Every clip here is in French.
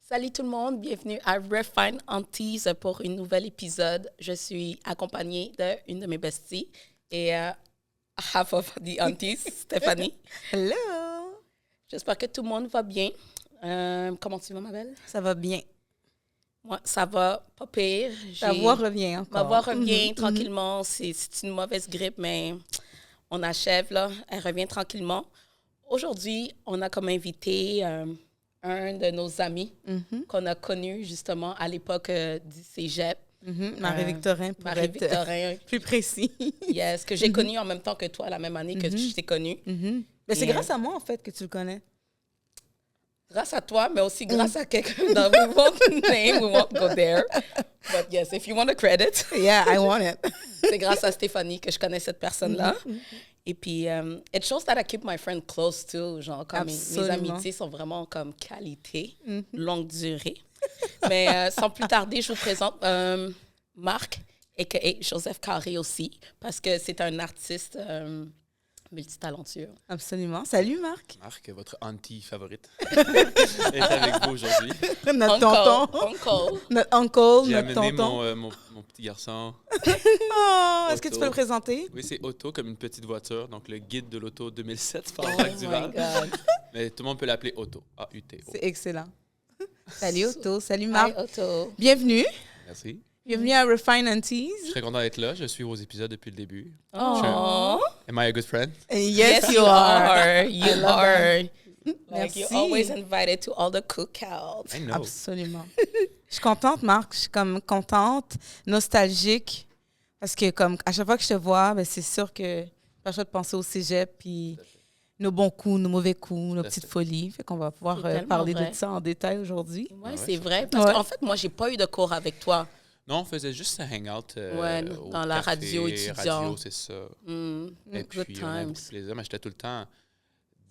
Salut tout le monde, bienvenue à Refine Aunties pour un nouvel épisode. Je suis accompagnée d'une de mes besties et half of the aunties, Stéphanie. Hello! J'espère que tout le monde va bien. Comment tu vas, ma belle? Ça va bien. Moi, ça va pas pire. Ta voix revient encore. Ma voix revient tranquillement. C'est une mauvaise grippe, mais on achève, là. Elle revient tranquillement. Aujourd'hui, on a comme invité un de nos amis qu'on a connu justement à l'époque du cégep. Marie-Victorin, pour Marie-Victorin. être plus précis. Yes, que j'ai connu en même temps que toi, la même année que je t'ai connu. Mais c'est grâce à moi, en fait, que tu le connais. Grâce à toi, mais aussi grâce à quelqu'un dans we won't name, we won't go there. But yes, if you want the credit. Yeah, I want it. C'est grâce à Stéphanie que je connais cette personne-là. Et puis, it shows that I keep my friend close too. Genre, comme mes amitiés sont vraiment comme qualité, longue durée. Mais sans plus tarder, je vous présente Marc, a.k.a. Joseph Carré aussi, parce que c'est un artiste multitalentueux. Absolument. Salut, Marc. Marc, votre auntie favorite, est avec vous aujourd'hui. Notre tonton. Notre uncle, J'ai notre amené tonton. mon petit garçon. Oh, est-ce que tu peux le présenter? Oui, c'est Auto, comme une petite voiture. Donc, le guide de l'auto 2007 par Oh Jacques my Duval. God. Mais tout le monde peut l'appeler Auto. A-U-T-O. C'est excellent. Salut, Otto. Salut, Marc. Hi, Otto. Bienvenue. Merci. Bienvenue à Refine Aunties. Je suis très content d'être là. Je suis aux épisodes depuis le début. Oh. Am I a good friend? Yes, you are. You love are. Like, Merci. you're always invited to all the cookouts. I know. Absolument. Je suis contente, Marc. Je suis comme contente, nostalgique. Parce que comme à chaque fois que je te vois, ben, c'est sûr que pas le choix de penser au cégep, puis nos bons coups, nos mauvais coups, nos petites folies. Fait qu'on va pouvoir C'est tellement parler vrai. de ça en détail aujourd'hui. Ouais, ouais, c'est vrai. Parce Ouais. qu'en fait, moi, j'ai pas eu de cours avec toi. Non, on faisait juste un hangout Ouais, au dans la café, radio étudiant. radio, c'est ça. Et Good puis, on avait beaucoup times. de plaisir. Mais j'étais tout le temps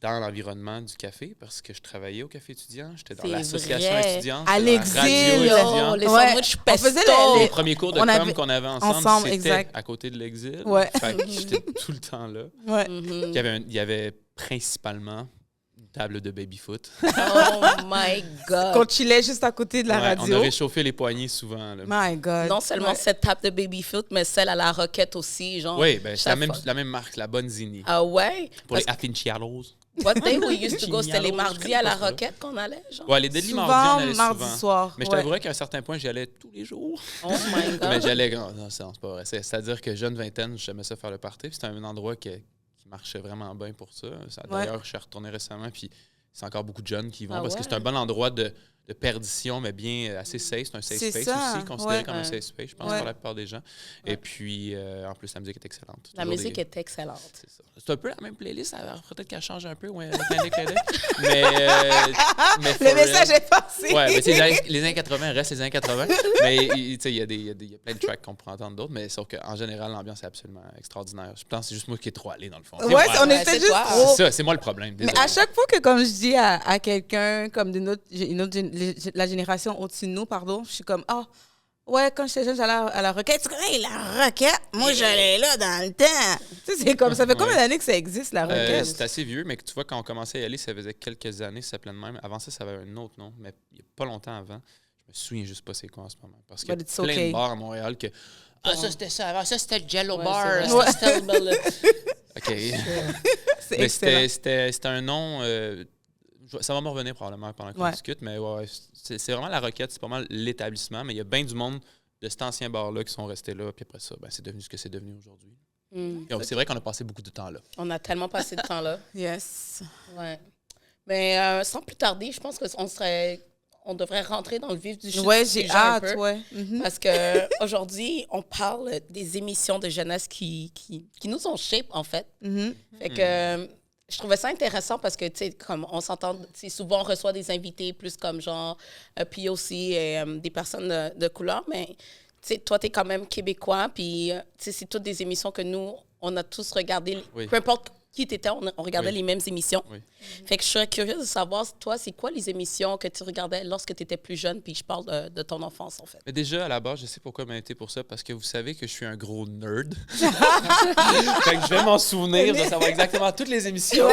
dans l'environnement du café parce que je travaillais au café étudiant. J'étais dans C'est l'association vrai. étudiante. À j'étais dans la l'exil. radio Yo, étudiante. les Ouais. sandwichs On pesto. faisait les- Les premiers cours de On com avait- qu'on avait ensemble, ensemble, c'était exact. à côté de l'exil. Ouais. Fait que j'étais tout le temps là. Ouais. Il y avait principalement une table de baby-foot. Oh my God. Qu'on chillait juste à côté de la Ouais, radio. on a réchauffé les poignets souvent. Là. My God. Non seulement Ouais. cette table de baby-foot, mais celle à la roquette aussi. Genre, Oui, ben, c'est chaque la fois. même marque, la bonne Zini. Ah ouais? Pour les Parce affinciados. que what day we used to go, c'était les Chignalo, je mardis connais à pas la ça. roquette qu'on allait, genre? Ouais, les délits Souvent, mardis, on allait mardi souvent. soir. Mais je ouais. t'avouerais qu'à un certain point, j'y allais tous les jours. Oh my God. Mais j'allais... Non, c'est pas vrai. C'est-à-dire que jeune vingtaine, j'aimais ça faire le party. Puis c'était un endroit qui marchait vraiment bien pour ça. D'ailleurs, je suis retourné récemment, puis c'est encore beaucoup de jeunes qui y vont Ah parce que ouais? c'est un bon endroit de perdition, mais bien assez safe. C'est un safe C'est space ça, aussi, considéré ouais. comme un Ouais. safe space, je pense, Ouais. par la plupart des gens. Et puis, en plus, la musique est excellente. La Toujours musique des- est excellente. C'est ça. C'est un peu la même playlist, alors peut-être qu'elle change un peu, ouais, clin d'œil. Mais for Le message real. est passé. Ouais, mais les années 80 restent les années 80. Mais tu sais, il y a plein de tracks qu'on pourrait entendre d'autres, mais sauf qu'en général, l'ambiance est absolument extraordinaire. Je pense que c'est juste moi qui est trop allé, dans le fond. Ouais, C'est on moi. était c'est juste toi. trop. C'est ça, c'est moi le problème. Mais Désolé. à chaque fois que, comme je dis à quelqu'un, comme la génération au-dessus de nous, pardon, je suis comme, ah, ouais, quand j'étais jeune, j'allais à la Roquette. Tu connais la Roquette? Moi, j'allais là dans le temps. Tu sais, c'est comme, ça fait combien Ouais. d'années que ça existe, la Roquette? C'est assez vieux, mais tu vois, quand on commençait à y aller, ça faisait quelques années, ça s'appelait de même. Avant ça, ça avait un autre nom, mais il n'y a pas longtemps avant. Je me souviens juste pas c'est quoi en ce moment. Parce qu'il y a But it's plein okay. de bars à Montréal que. Ah, ça c'était ça. Avant ça, c'était le Jello Ouais, Bar. c'est vrai. C'était Stella. OK. C'est Mais excellent. c'était un nom. Ça va me revenir probablement pendant qu'on Ouais. discute, mais ouais, c'est vraiment la Roquette, c'est pas mal l'établissement, mais il y a bien du monde de cet ancien bar-là qui sont restés là, puis après ça, ben, c'est devenu ce que c'est devenu aujourd'hui. Et c'est vrai qu'on a passé beaucoup de temps là. On a tellement passé de temps là. Yes. Ouais. Mais sans plus tarder, je pense on devrait rentrer dans le vif du Ouais, sujet j'ai un hâte, peu. ouais. Mhm. Parce qu'aujourd'hui, on parle des émissions de jeunesse qui nous ont shape, en fait. Mhm. Fait que je trouvais ça intéressant parce que, tu sais, comme on s'entend, tu sais, souvent on reçoit des invités plus comme genre POC et des personnes de couleur, mais, tu sais, toi, tu es quand même québécois, puis, tu sais, c'est toutes des émissions que nous, on a tous regardées, Oui. peu importe qui t'étais, on regardait les mêmes émissions. Oui. Fait que je serais curieuse de savoir, toi, c'est quoi les émissions que tu regardais lorsque tu étais plus jeune, puis je parle de ton enfance, en fait. Mais déjà, à la base, je sais pourquoi il m'a été pour ça, parce que vous savez que je suis un gros nerd. Fait que je vais m'en souvenir, de savoir exactement toutes les émissions.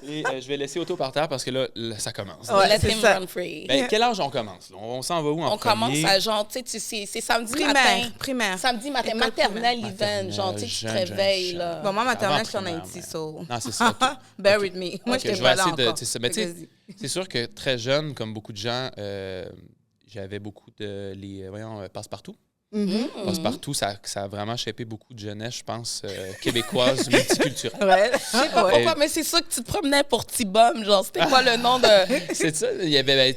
Et je vais laisser Otto par terre parce que là ça commence. Ouais, let c'est him ça. run free. Ben, quel âge on commence? Là? On s'en va où en On premier? commence à genre, tu sais, c'est samedi matin. Primaire. Samedi matin, École maternelle primaire. event, genre, tu sais, tu te Jeune, réveilles, jeune. là. Bon, moi, maternelle, je suis en Avant Haïti, primaire, so... Non, c'est ça. OK. Bear OK. with me. Moi, OK, j'étais je vais pas là essayer de. encore. Tu sais, mais tu sais, c'est sûr que très jeune, comme beaucoup de gens, j'avais beaucoup de passe-partout. Passe-partout, ça a vraiment shapé beaucoup de jeunesse, je pense, québécoise, multiculturelle. Ouais. Je sais pas pourquoi, mais c'est ça que tu te promenais pour petit bum, genre, c'était quoi le nom de... C'est ça, il y avait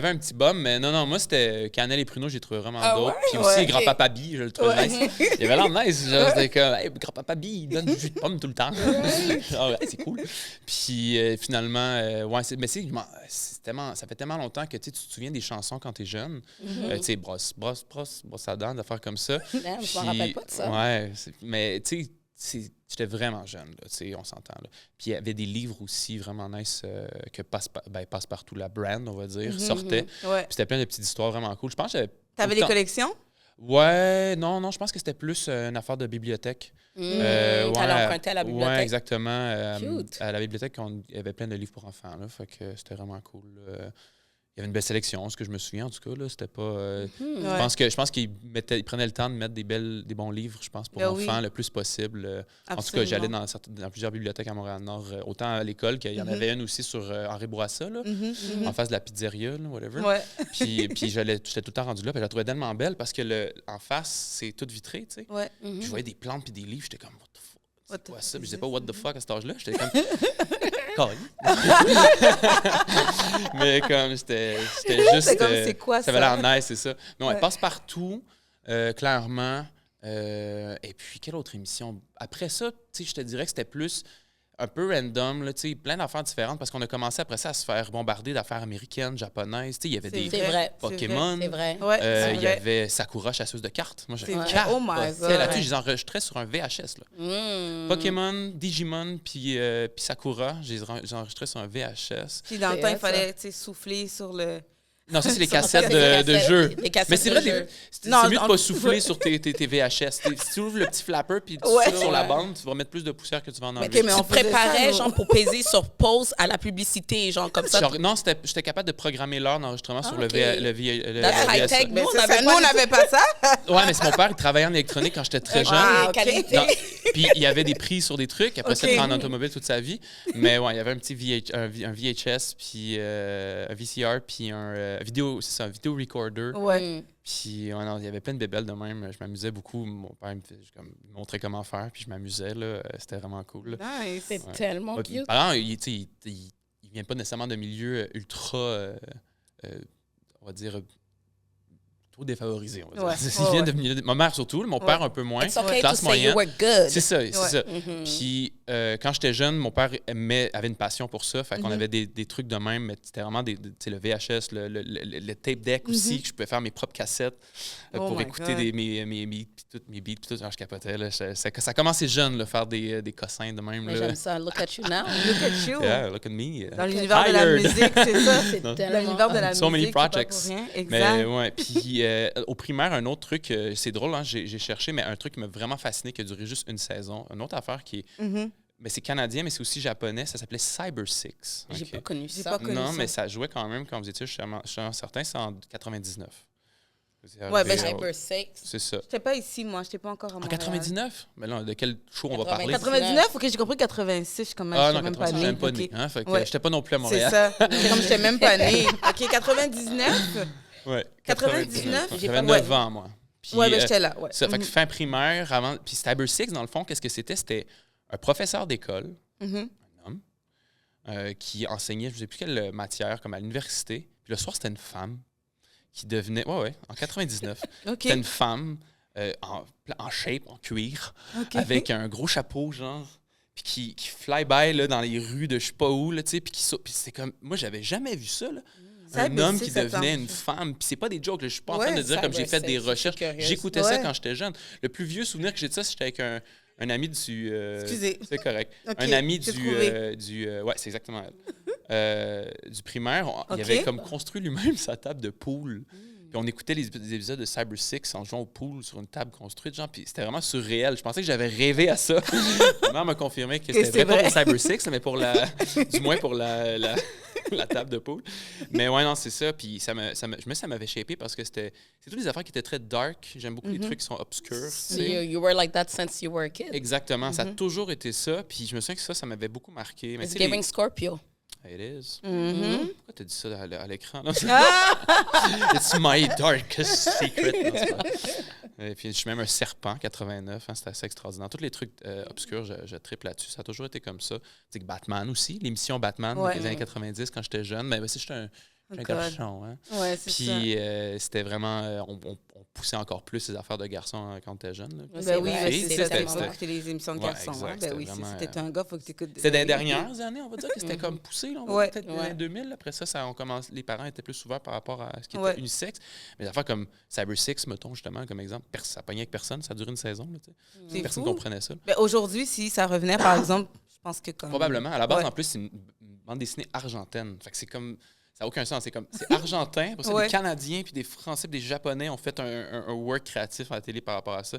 un petit bum, mais non, moi, c'était Cannelle et Pruneau, j'ai trouvé vraiment d'autres. ouais? Puis aussi, Ouais, Grand-Papa Bee, je le trouvais nice. Il avait l'air nice, genre, c'était comme, hey, Grand-Papa Bee, il donne du jus de pomme tout le temps. Genre, ouais, c'est cool. Puis finalement, mais ça fait tellement longtemps que tu te souviens des chansons quand t'es jeune. Tu sais, brosse à dents, des affaires comme ça. Man, je m'en rappelle pas de ça. Ouais, mais tu sais, j'étais vraiment jeune, là, tu sais, on s'entend. Là. Puis il y avait des livres aussi vraiment nice que Passe-Partout, la brand, on va dire, sortait. Ouais. Puis c'était plein de petites histoires vraiment cool. Je pense que j'avais. T'avais des collections? Ouais, non, je pense que c'était plus une affaire de bibliothèque. T'allais emprunter à la bibliothèque? Ouais, exactement. Cute. À la bibliothèque, il y avait plein de livres pour enfants, là, fait que c'était vraiment cool. Il y avait une belle sélection, ce que je me souviens, en tout cas. Là, c'était pas... Je pense qu'ils prenaient le temps de mettre des bons livres, je pense, pour enfants le plus possible. En tout cas, j'allais dans plusieurs bibliothèques à Montréal-Nord, autant à l'école qu'il y en avait une aussi sur Henri Bourassa, là, en face de la pizzeria, là, whatever. Ouais. Puis j'étais tout le temps rendu là, puis je la trouvais tellement belle parce que en face, c'est tout vitré, tu sais. Ouais. Puis je voyais des plantes puis des livres, j'étais comme, what the fuck? What C'est quoi the ça? fuck, Puis je disais c'est pas what the ça? fuck à cet âge-là. J'étais comme. Mais comme c'était juste. C'est comme, c'est quoi ça avait ça? l'air nice, c'est ça. Mais ouais, Ouais. Passe-Partout, clairement. Et puis, quelle autre émission? Après ça, tu sais, je te dirais que c'était plus un peu random, là, tu sais, plein d'affaires différentes parce qu'on a commencé après ça à se faire bombarder d'affaires américaines, japonaises. Tu sais, il y avait des C'est vrai. Pokémon. C'est vrai. Ouais, c'est Il y vrai. avait Sakura, chasseuse de cartes. Moi, j'avais C'est vrai. capoté Oh my God. là-dessus. Je les enregistrais sur un VHS. Là. Pokémon, Digimon, puis Sakura, je les enregistrais sur un VHS. Puis dans le C'est temps, il hot, fallait souffler sur le... Non, ça, c'est les Ça, cassettes c'est de des jeux. des cassettes Mais c'est de vrai, jeux. c'est Non, mieux de en- pas souffler sur tes VHS. Si tu ouvres le petit flapper puis tu Ouais. souffles sur la Ouais. bande, tu vas mettre plus de poussière que tu vas en enlever. OK, mais Tu on te préparais, faisait ça, genre, pour peser sur pause à la publicité, genre, comme ça. Non, j'étais capable de programmer l'heure d'enregistrement sur le ok. le That's VHS. high-tech. Mais Nous, c'est on avait ça, nous, pas on du tout- n'avait pas ça. Ouais, mais c'est mon père, il travaillait en électronique quand j'étais très jeune. Ah, Ah, ok. qualité. Non, puis il y avait des prix sur des trucs. Après ça, Ok. il en automobile toute sa vie. Mais ouais, il y avait un petit un VHS, puis un VCR, puis un vidéo, c'est ça, un vidéo recorder. Ouais. Puis ouais, non, il y avait plein de bébelles de même. Je m'amusais beaucoup. Mon père me montrait comment faire, puis je m'amusais. Là. C'était vraiment cool. Là. Nice. C'est Ouais. tellement Ouais, puis cute. mes parents, il vient pas nécessairement d'un milieu ultra, on va dire, trop défavorisé. On va dire. Ouais. Il Ouais, vient ouais. de milieu, ma mère surtout, mon père un peu moins. It's okay classe to say you moyenne. were good. C'est ça, c'est Ouais. ça. Mhm. Puis quand j'étais jeune, mon père avait une passion pour ça. Fait qu'on avait des trucs de même, mais c'était vraiment tu sais, le VHS, le tape deck aussi, que je pouvais faire mes propres cassettes Oh pour my écouter God. mes beats, puis tout. Alors, je capotais. Là. Ça commençait jeune, là, faire des cossins de même. Mais Là. j'aime ça. Look at you now. Look at you. Yeah, look at me. Dans l'univers de la Tired. musique, c'est ça. C'est Non. Dans tellement... l'univers de la So many musique, c'est pas projects. pour rien. Mais Exact. ouais, puis au primaire, un autre truc, c'est drôle, hein, j'ai cherché, mais un truc qui m'a vraiment fasciné, qui a duré juste une saison. Une autre affaire qui est, Mhm. mais c'est canadien, mais c'est aussi japonais, ça s'appelait Cyber Six. J'ai Ok. pas connu J'ai ça. pas connu Non, ça. mais ça jouait quand même quand vous étiez, je suis certain, c'est en 99. Ouais, ben, Cyber Six. c'est ça. J'étais pas ici, moi. J'étais pas encore à En Montréal. 99? Mais là, de quel show on va 99. parler? 99? OK, j'ai compris 86. Je suis comme, Ah j'étais non, même 99, pas je née. même pas OK. né. Hein? Fait que Ouais. j'étais pas non plus à C'est Montréal. ça. C'est comme j'étais même pas née. OK, 99? Ouais, 99? J'avais 9 ans, moi. Puis, Ouais, ben j'étais là. Ouais. ça fait que Mhm. fin primaire, avant. Puis Cyber Six, dans le fond, qu'est-ce que c'était? C'était un professeur d'école, Mhm. un homme, qui enseignait, je ne sais plus quelle matière, comme à l'université. Puis le soir, c'était une femme qui devenait. Ouais, en 99. OK. C'était une femme en shape, en cuir, OK. avec un gros chapeau, genre. Puis qui fly by là, dans les rues de je sais pas où, là, tu sais. Puis c'est comme. Moi, j'avais jamais vu ça, là. Un Cyber homme Six, qui devenait attends. une femme. Puis c'est pas des jokes, là. Je suis pas en Ouais, train de dire comme j'ai fait Cyber des Six, recherches. je suis curieuse. J'écoutais ça Ouais. quand j'étais jeune. Le plus vieux souvenir que j'ai de ça, c'était avec Un ami du... Excusez. C'est correct. Okay, un ami du ouais, c'est exactement elle. Du primaire, il avait comme construit lui-même sa table de pool. Puis on écoutait les épisodes de Cyber Six en jouant au pool sur une table construite, genre, puis c'était vraiment surréel. Je pensais que j'avais rêvé à ça. Ma mère m'a confirmé que c'était vrai pour Cyber Six, mais du moins pour la table de pool. Mais ouais, non, c'est ça. Puis ça m'avait shapé parce que c'est toutes des affaires qui étaient très dark. J'aime beaucoup les trucs qui sont obscurs. You were like that since you were a kid. Exactement. Ça a toujours été ça. Puis je me souviens que ça m'avait beaucoup marqué. Mais It's giving Scorpio. It is. Pourquoi t'as dit ça à l'écran? It's my darkest secret. Et puis, je suis même un serpent, 89. Hein, c'est assez extraordinaire. Tous les trucs obscurs, je triple là-dessus. Ça a toujours été comme ça. Tu sais que Batman aussi, l'émission Batman des années 90, quand j'étais jeune, mais aussi, j'étais un garçon. Hein. Ouais, c'est ça. Puis, c'était vraiment... on poussait encore plus ces affaires de garçons quand t'étais jeune. C'est ça. T'as écouté les émissions de garçons. Exact, Ben oui, vraiment, si t'étais un gars, il faut que t'écoutes... C'était dans les dernières années, on va dire que c'était comme poussé. Là, peut-être dans les 2000. Après ça, les parents étaient plus ouverts par rapport à ce qui était unisexe. Mais des affaires comme Cyber Six, mettons, justement, comme exemple, ça pognait avec personne. Ça a duré une saison. Là, personne ne comprenait ça. Ben, aujourd'hui, si ça revenait, par exemple, je pense que comme... Probablement. À la base, en plus, c'est une bande dessinée argentine. Fait que c'est comme... Ça n'a aucun sens. C'est argentin. Pour ça, des Canadiens puis des Français puis des Japonais ont fait un work créatif à la télé par rapport à ça.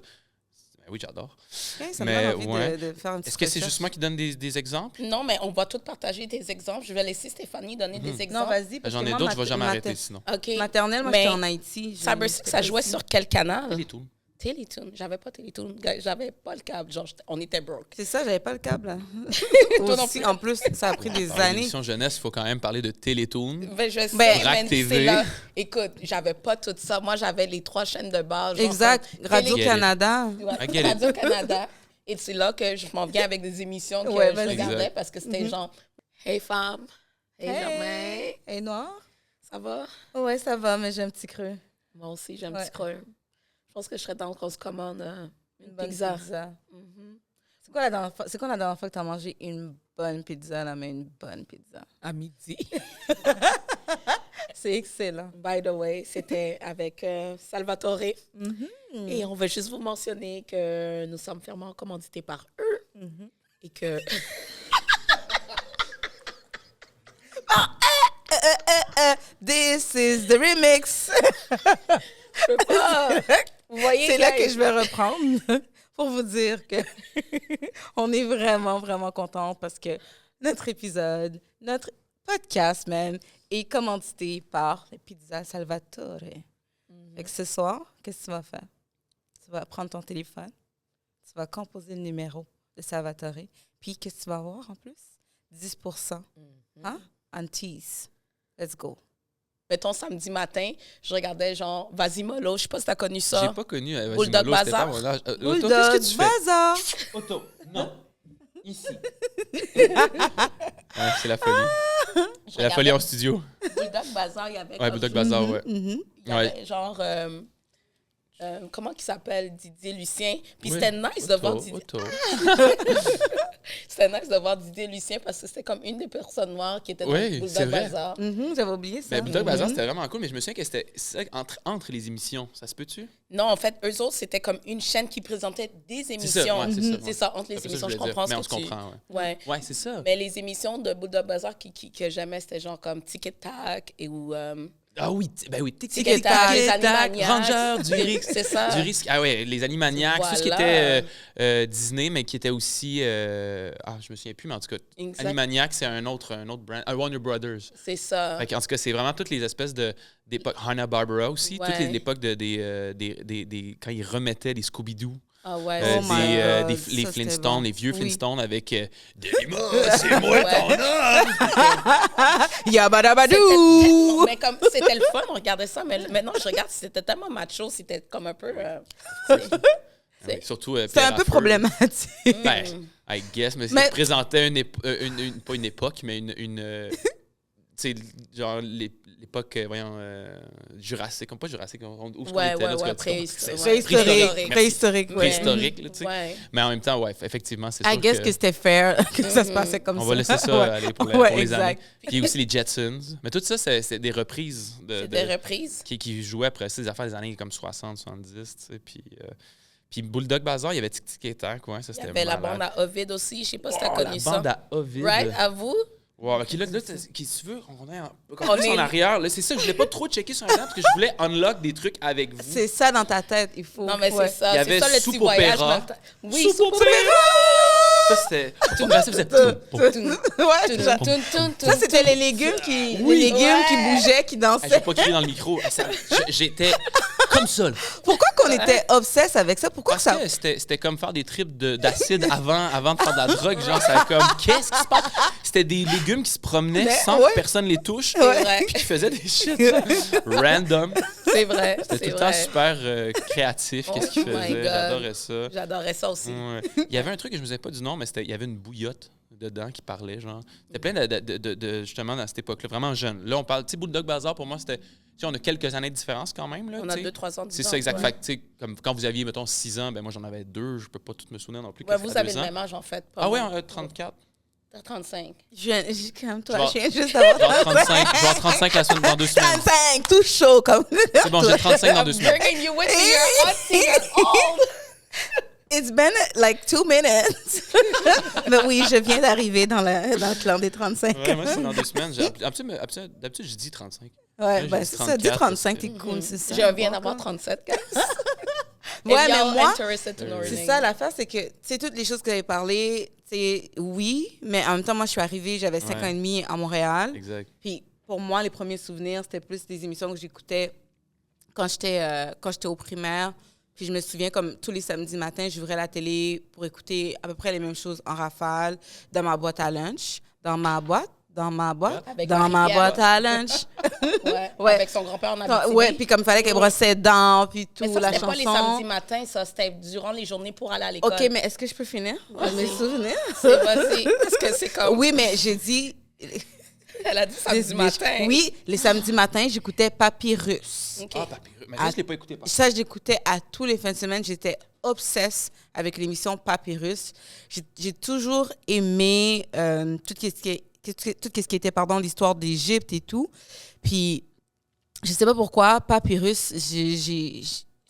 Ben oui, j'adore. Okay, ça me donne envie de faire un petit Est-ce que c'est juste moi qui donne des exemples? Non, mais on va tous partager des exemples. Je vais laisser Stéphanie donner des exemples. Non, vas-y. J'en ai d'autres, je ne vais jamais arrêter sinon. Okay. Maternelle, moi, j'étais en Haïti. Cyber Six, ça jouait sur quel canal? Télétoon. J'avais pas Télétoon. J'avais pas le câble. Genre, on était broke. C'est ça, j'avais pas le câble. Là. Aussi, en plus, ça a pris des années. L'émission jeunesse, il faut quand même parler de Télétoon. Ben, je sais, Rack TV. Là. Écoute, j'avais pas tout ça. Moi, j'avais les 3 chaînes de base. Exact. Radio-Canada. Radio-Canada. Et c'est là que je m'en viens avec des émissions que je regardais parce que c'était genre « Hey femme, hey Germain. Hey Noir. Ça va? » Ouais, ça va, mais j'ai un petit creux. Moi aussi, j'ai un petit creux. Je pense que je serais dans qu'on se commande une pizza. C'est quoi la dernière fois que tu as mangé une bonne pizza, là, mais une bonne pizza? À midi. C'est excellent. By the way, c'était avec Salvatore. Et on veut juste vous mentionner que nous sommes fermement commandités par eux. Et que... This is the remix. Je peux pas... Vous voyez, c'est là que je vais reprendre pour vous dire que on est vraiment, vraiment contents parce que notre épisode, notre podcast même, est commandité par les pizzas Salvatore. Fait que ce soir, qu'est-ce que tu vas faire? Tu vas prendre ton téléphone, tu vas composer le numéro de Salvatore, puis qu'est-ce que tu vas avoir en plus? 10%. Hein? En tease. Let's go. Mettons, samedi matin, je regardais genre Vas-y Molo, je sais pas si t'as connu ça. J'ai pas connu Bulldog Bazar. Bulldog Bazar. Auto, non. Ici. Ouais, c'est la folie. C'est la folie en studio. Bulldog Bazar, il y avait... Ouais, Bulldog Bazar, ouais. Il y avait genre... comment il s'appelle? Didier Lucien. Puis c'était nice de voir Didier... C'était nice de voir Didier Lucien parce que c'était comme une des personnes noires qui était dans Bulldog Bazar. J'avais oublié ça. Mais Bulldog Bazar, c'était vraiment cool, mais je me souviens que c'était entre les émissions. Ça se peut-tu? Non, en fait, eux autres, c'était comme une chaîne qui présentait des émissions. C'est ça, entre les émissions, je comprends ce que tu... Mais on se comprend, ouais. Ouais, c'est ça. Mais les émissions de Bulldog Bazar que j'aimais, c'était genre comme Tic et Tac ou... Ah oui, ben oui, Tic et Tac, les Animaniacs. Ranger, du risque. C'est ça. Du risque. Ah ouais, les Animaniacs, tout ce qui était Disney, mais qui était aussi... je me souviens plus, mais en tout cas, Animaniacs, c'est un autre brand. Warner Brothers. C'est ça. En tout cas, c'est vraiment toutes les espèces d'époques. Hanna-Barbera aussi, toutes les époques quand ils remettaient les Scooby-Doo. Ah ouais, les Flintstones, les vieux Flintstones avec Delima, c'est moi ton homme! Yabadabadou! Mais comme c'était le fun, on regardait ça, mais maintenant je regarde, c'était tellement macho, c'était comme un peu. Surtout. C'est un peu problématique. Ben, I guess, mais ça représentait pas une époque, mais une tu sais, genre l'époque, Jurassique, comme pas Jurassique, où est-ce qu'on était là? Préhistorique. Préhistorique, là, tu sais. Ouais. Mais en même temps, ouais, effectivement, c'est sûr I guess que c'était fair, que ça se passait comme ça. On va laisser ça aller pour les années. Puis aussi les Jetsons. Mais tout ça, c'est des reprises. Des reprises. Qui jouaient après ces affaires des années comme 60, 70, tu sais, puis Puis Bulldog Bazaar, il y avait Tic Tic et Tac, ouais, ça Il y c'était avait la malade. bande à Ovid aussi. Je sais pas si t'as connu ça. La bande à Ovid. Right? À vous? Wow, OK, là qui tu veux, on est en arrière. Là, c'est ça, je voulais pas trop checker sur Internet parce que je voulais unlock des trucs avec vous. C'est ça dans ta tête, il faut. Non, mais c'est ça. Il y avait C'est ça le petit Soupe voyage. Opéra. Oui, Soupe Opéra! Ça, c'était... Ça faisait... Ouais, ça, c'était les légumes qui bougeaient, qui J'ai dansaient. pas crié dans le micro. J'étais comme ça. Là. Pourquoi qu'on était obsesse avec ça? Pourquoi Parce ça? que c'était comme faire des trips d'acide avant de faire de la drogue. Genre, ça comme, qu'est-ce qui se passe? C'était des légumes qui se promenaient sans que personne les touche. C'est vrai. Puis qui faisaient des shit random. C'est vrai. C'était tout le temps super créatif. Qu'est-ce qu'ils faisaient? J'adorais ça. J'adorais ça aussi. Ouais. Il y avait un truc que je me souviens pas du nom, mais il y avait une bouillotte dedans qui parlait, genre. C'était plein de justement, dans cette époque-là, vraiment jeune. Là, on parle, tu sais, Bulldog Bazaar, pour moi, c'était... Tu sais, on a quelques années de différence quand même, là. On a 2-3 ans de différence. C'est ça, exact. Fait que, tu sais, comme quand vous aviez, mettons, 6 ans, ben moi, j'en avais 2. Je peux pas tout me souvenir non plus. Ouais, vous avez le même âge, en fait. Ah ouais, on a 34. T'as 35. Comme toi, je viens juste d'avoir 35. Je vais avoir 35 dans 2 semaines. 35, tout chaud comme. C'est bon, j'ai 35 dans 2 semaines. Bringing you with me, you're auntie, you're old. It's been like 2 minutes. Mais oui, je viens d'arriver dans le clan des 35. Ouais, moi, c'est dans 2 semaines. D'habitude, je dis 35. Ouais, Là, ben j'ai c'est ça, dis 35, t'es cool, c'est ça. Je viens d'avoir 37, guys. Ouais, mais moi, c'est ça, l'affaire, c'est que, tu sais, toutes les choses que j'avais parlé, tu sais, oui, mais en même temps, moi, je suis arrivée, j'avais 5 ans et demi à Montréal. Exact. Puis pour moi, les premiers souvenirs, c'était plus des émissions que j'écoutais quand j'étais au primaire. Puis je me souviens, comme tous les samedis matins, j'ouvrais la télé pour écouter à peu près les mêmes choses en rafale dans ma boîte à lunch, dans ma boîte à lunch. Ouais. Avec son grand-père en Abitibi. Ouais, puis comme il fallait qu'elle brossait dents, puis tout, mais ça, la chanson. chanson. C'était pas les samedis matins, ça. C'était durant les journées pour aller à l'école. OK, mais est-ce que je peux finir? Mes souvenirs? Vas-y. Parce que c'est comme... Oui, mais j'ai dit... Elle a dit samedi matin. Oui, les samedis matins, j'écoutais Papyrus. Okay. Ah, Papyrus. Mais ça, je l'ai pas écouté. Ça, je l'écoutais à tous les fins de semaine. J'étais obsesse avec l'émission Papyrus. J'ai toujours aimé tout ce qui était l'histoire d'Égypte et tout. Puis, je sais pas pourquoi, Papyrus,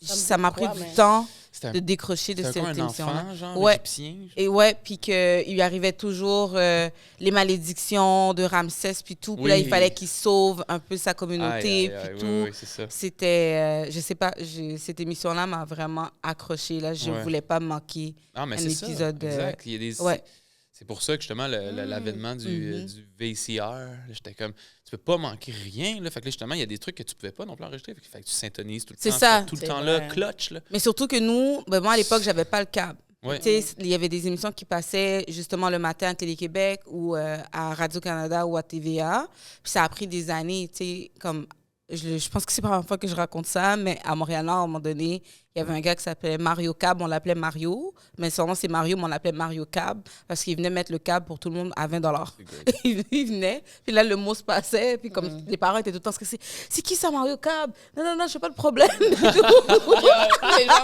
ça m'a pris du temps de décrocher de cette émission-là. Un enfant, genre, égyptien. Et ouais, puis qu'il lui arrivait toujours les malédictions de Ramsès, puis tout. Puis là, il fallait qu'il sauve un peu sa communauté, puis tout. Oui, c'est ça. C'était, je sais pas, cette émission-là m'a vraiment accrochée. Là, je voulais pas manquer un épisode. Exact. Il y a des... C'est pour ça que justement, l'avènement du VCR, j'étais comme, tu peux pas manquer rien. Là. Fait que là, justement, il y a des trucs que tu pouvais pas non plus enregistrer. Fait que tu syntonises tout le temps. C'est ça. Tout le temps là, clutch. Là. Mais surtout que nous, moi, à l'époque, j'avais pas le câble. Ouais. Il y avait des émissions qui passaient justement le matin à Télé-Québec ou à Radio-Canada ou à TVA. Puis ça a pris des années, tu sais, comme... Je pense que c'est pas la première fois que je raconte ça, mais à Montréal-Nord, à un moment donné, il y avait un gars qui s'appelait Mario Cab. On l'appelait Mario, mais son nom, c'est Mario, mais on l'appelait Mario Cab parce qu'il venait mettre le cab pour tout le monde à 20 $. Il venait, puis là, le mot se passait, puis comme les parents étaient tout le temps stressés. C'est qui ça, Mario Cab? Non, je n'ai pas de problème. Les gens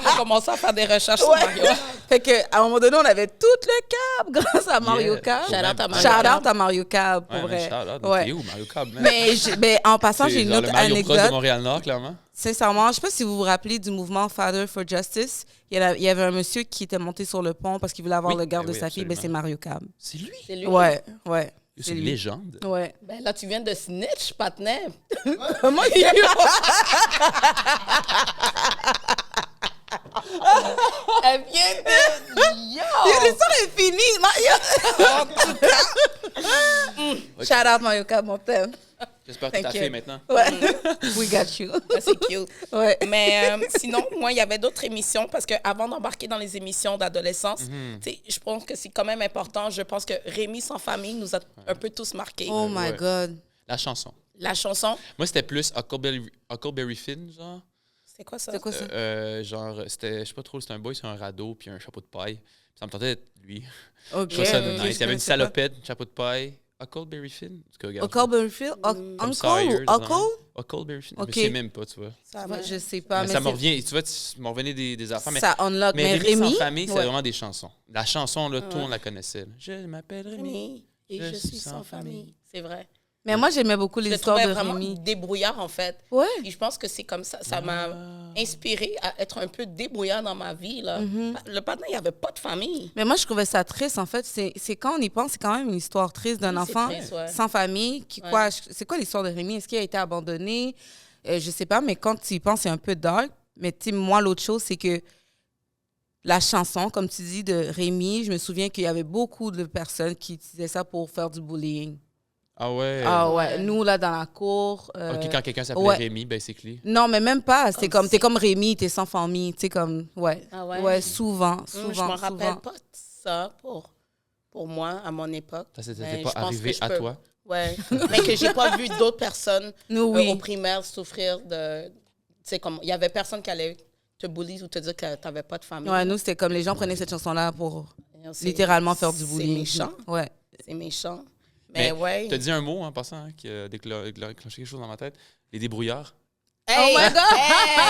ont commencé à faire des recherches sur Mario. Fait qu'à un moment donné, on avait tout le cab grâce à Mario Cab. Shout-out à Mario Cab, pour vrai. T'es où, Mario Cab? Mais en passant, j'ai une autre anecdote. De Montréal-Nord, clairement. Sincèrement, je ne sais pas si vous vous rappelez du mouvement Father for Justice. Il y avait un monsieur qui était monté sur le pont parce qu'il voulait avoir le garde de sa fille. Ben, c'est Mario Cab. C'est lui? C'est lui? Ouais. C'est une légende. Ouais. Ben là, tu viens de snitch, patinet. Comment il Elle vient de... Yo! L'histoire est finie, Mario! Shout out Mario Cab, mon thème. J'espère que tu t'as fait maintenant. Ouais. We got you. C'est cute. Ouais. Mais sinon, moi, il y avait d'autres émissions parce qu'avant d'embarquer dans les émissions d'adolescence, je pense que c'est quand même important. Je pense que Rémi sans famille nous a un peu tous marqués. Oh my God. La chanson. La chanson. Moi, c'était plus Huckleberry Finn, genre. C'est quoi ça? Genre, c'était, je sais pas trop, c'était un boy sur un radeau puis un chapeau de paille. Puis ça me tentait d'être lui. OK. Je trouvais ça nice. Il y avait une salopette, un chapeau de paille. Huckleberry Finn? Huckleberry Finn? Huckleberry Finn? Okay. Je sais même pas, tu vois. Je sais pas. Mais ça me revient, tu vois, m'en revenait des affaires. Ça unlock. Mais Rémi sans famille, c'est vraiment des chansons. La chanson, là, tout le monde la connaissait. Là. Je m'appelle Rémi. Et je suis sans famille. C'est vrai. Mais moi, j'aimais beaucoup l'histoire de vraiment Rémi. débrouillard, en fait. Ouais. Et je pense que c'est comme ça. Ça m'a inspiré à être un peu débrouillard dans ma vie. Là. Le patin, il n'y avait pas de famille. Mais moi, je trouvais ça triste, en fait. C'est quand on y pense, c'est quand même une histoire triste d'un enfant triste, ouais. sans famille. C'est quoi l'histoire de Rémi? Est-ce qu'il a été abandonné? Je sais pas, mais quand tu y penses, c'est un peu dark. Mais tu sais, moi, l'autre chose, c'est que la chanson, comme tu dis, de Rémi, je me souviens qu'il y avait beaucoup de personnes qui utilisaient ça pour faire du bullying. Ah ouais? Ah ouais. Nous, là, dans la cour... OK, quand quelqu'un s'appelait Rémi, basically. Non, mais même pas. C'est comme, t'es comme Rémi, t'es sans famille. Tu sais, comme, ouais. Ah ouais? Ouais, souvent. Je me rappelle pas de ça pour moi, à mon époque. Ça s'était pas arrivé à toi? Ouais. Mais que j'ai pas vu d'autres personnes au primaire souffrir de... Tu sais, comme, il y avait personne qui allait te bully ou te dire que t'avais pas de famille. Ouais, nous, c'était comme les gens prenaient cette chanson-là pour littéralement faire du bullying. C'est méchant. Ouais. C'est méchant. Mais ouais. T'as dit un mot en passant qui a déclenché quelque chose dans ma tête. Les débrouillards. Hey, oh my God!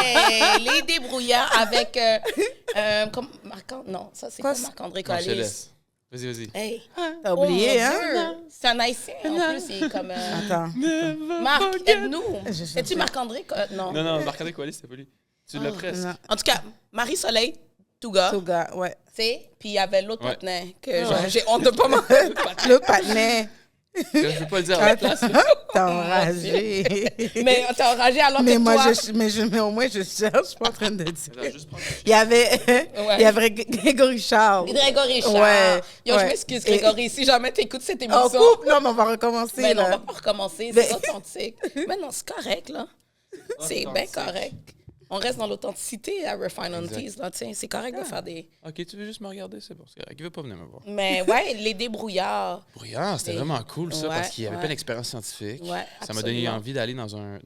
Hey, les débrouillards avec... comme non, ça, c'est pas Marc-André Collis. Vas-y. Hey. T'as oublié, hein? C'est un haïtien, en plus. Il est comme... Attends. Marc, aide-nous. Es-tu Marc-André? Non. Non, Marc-André Collis, c'était pas lui. Tu l'as presque. En tout cas, Marie-Soleil, Touga. Touga, ouais. Tu sais, puis il y avait l'autre patinet que j'ai honte de pas m'en... Le patinet. Je veux pas le dire à la place. T'es enragé. Mais t'es enragé alors mais que moi, toi... Mais au moins, je cherche. Je suis pas en train de dire. Juste Il y avait Grégory Charles. Grégory Charles. Ouais. Yo, je m'excuse, Grégory. Si jamais t'écoutes cette émission... On coupe? Non, mais on va recommencer. Mais non, on va pas recommencer. C'est authentique. Mais non, c'est correct, là. C'est bien correct. On reste dans l'authenticité à Refine on Tease, là, c'est correct de faire des... OK, tu veux juste me regarder, c'est bon, c'est correct. Il veut pas venir me voir. Mais ouais, les débrouillards. Débrouillards, c'était vraiment cool, ça, parce qu'il y avait plein d'expériences scientifiques. Ouais, ça m'a donné envie d'aller dans un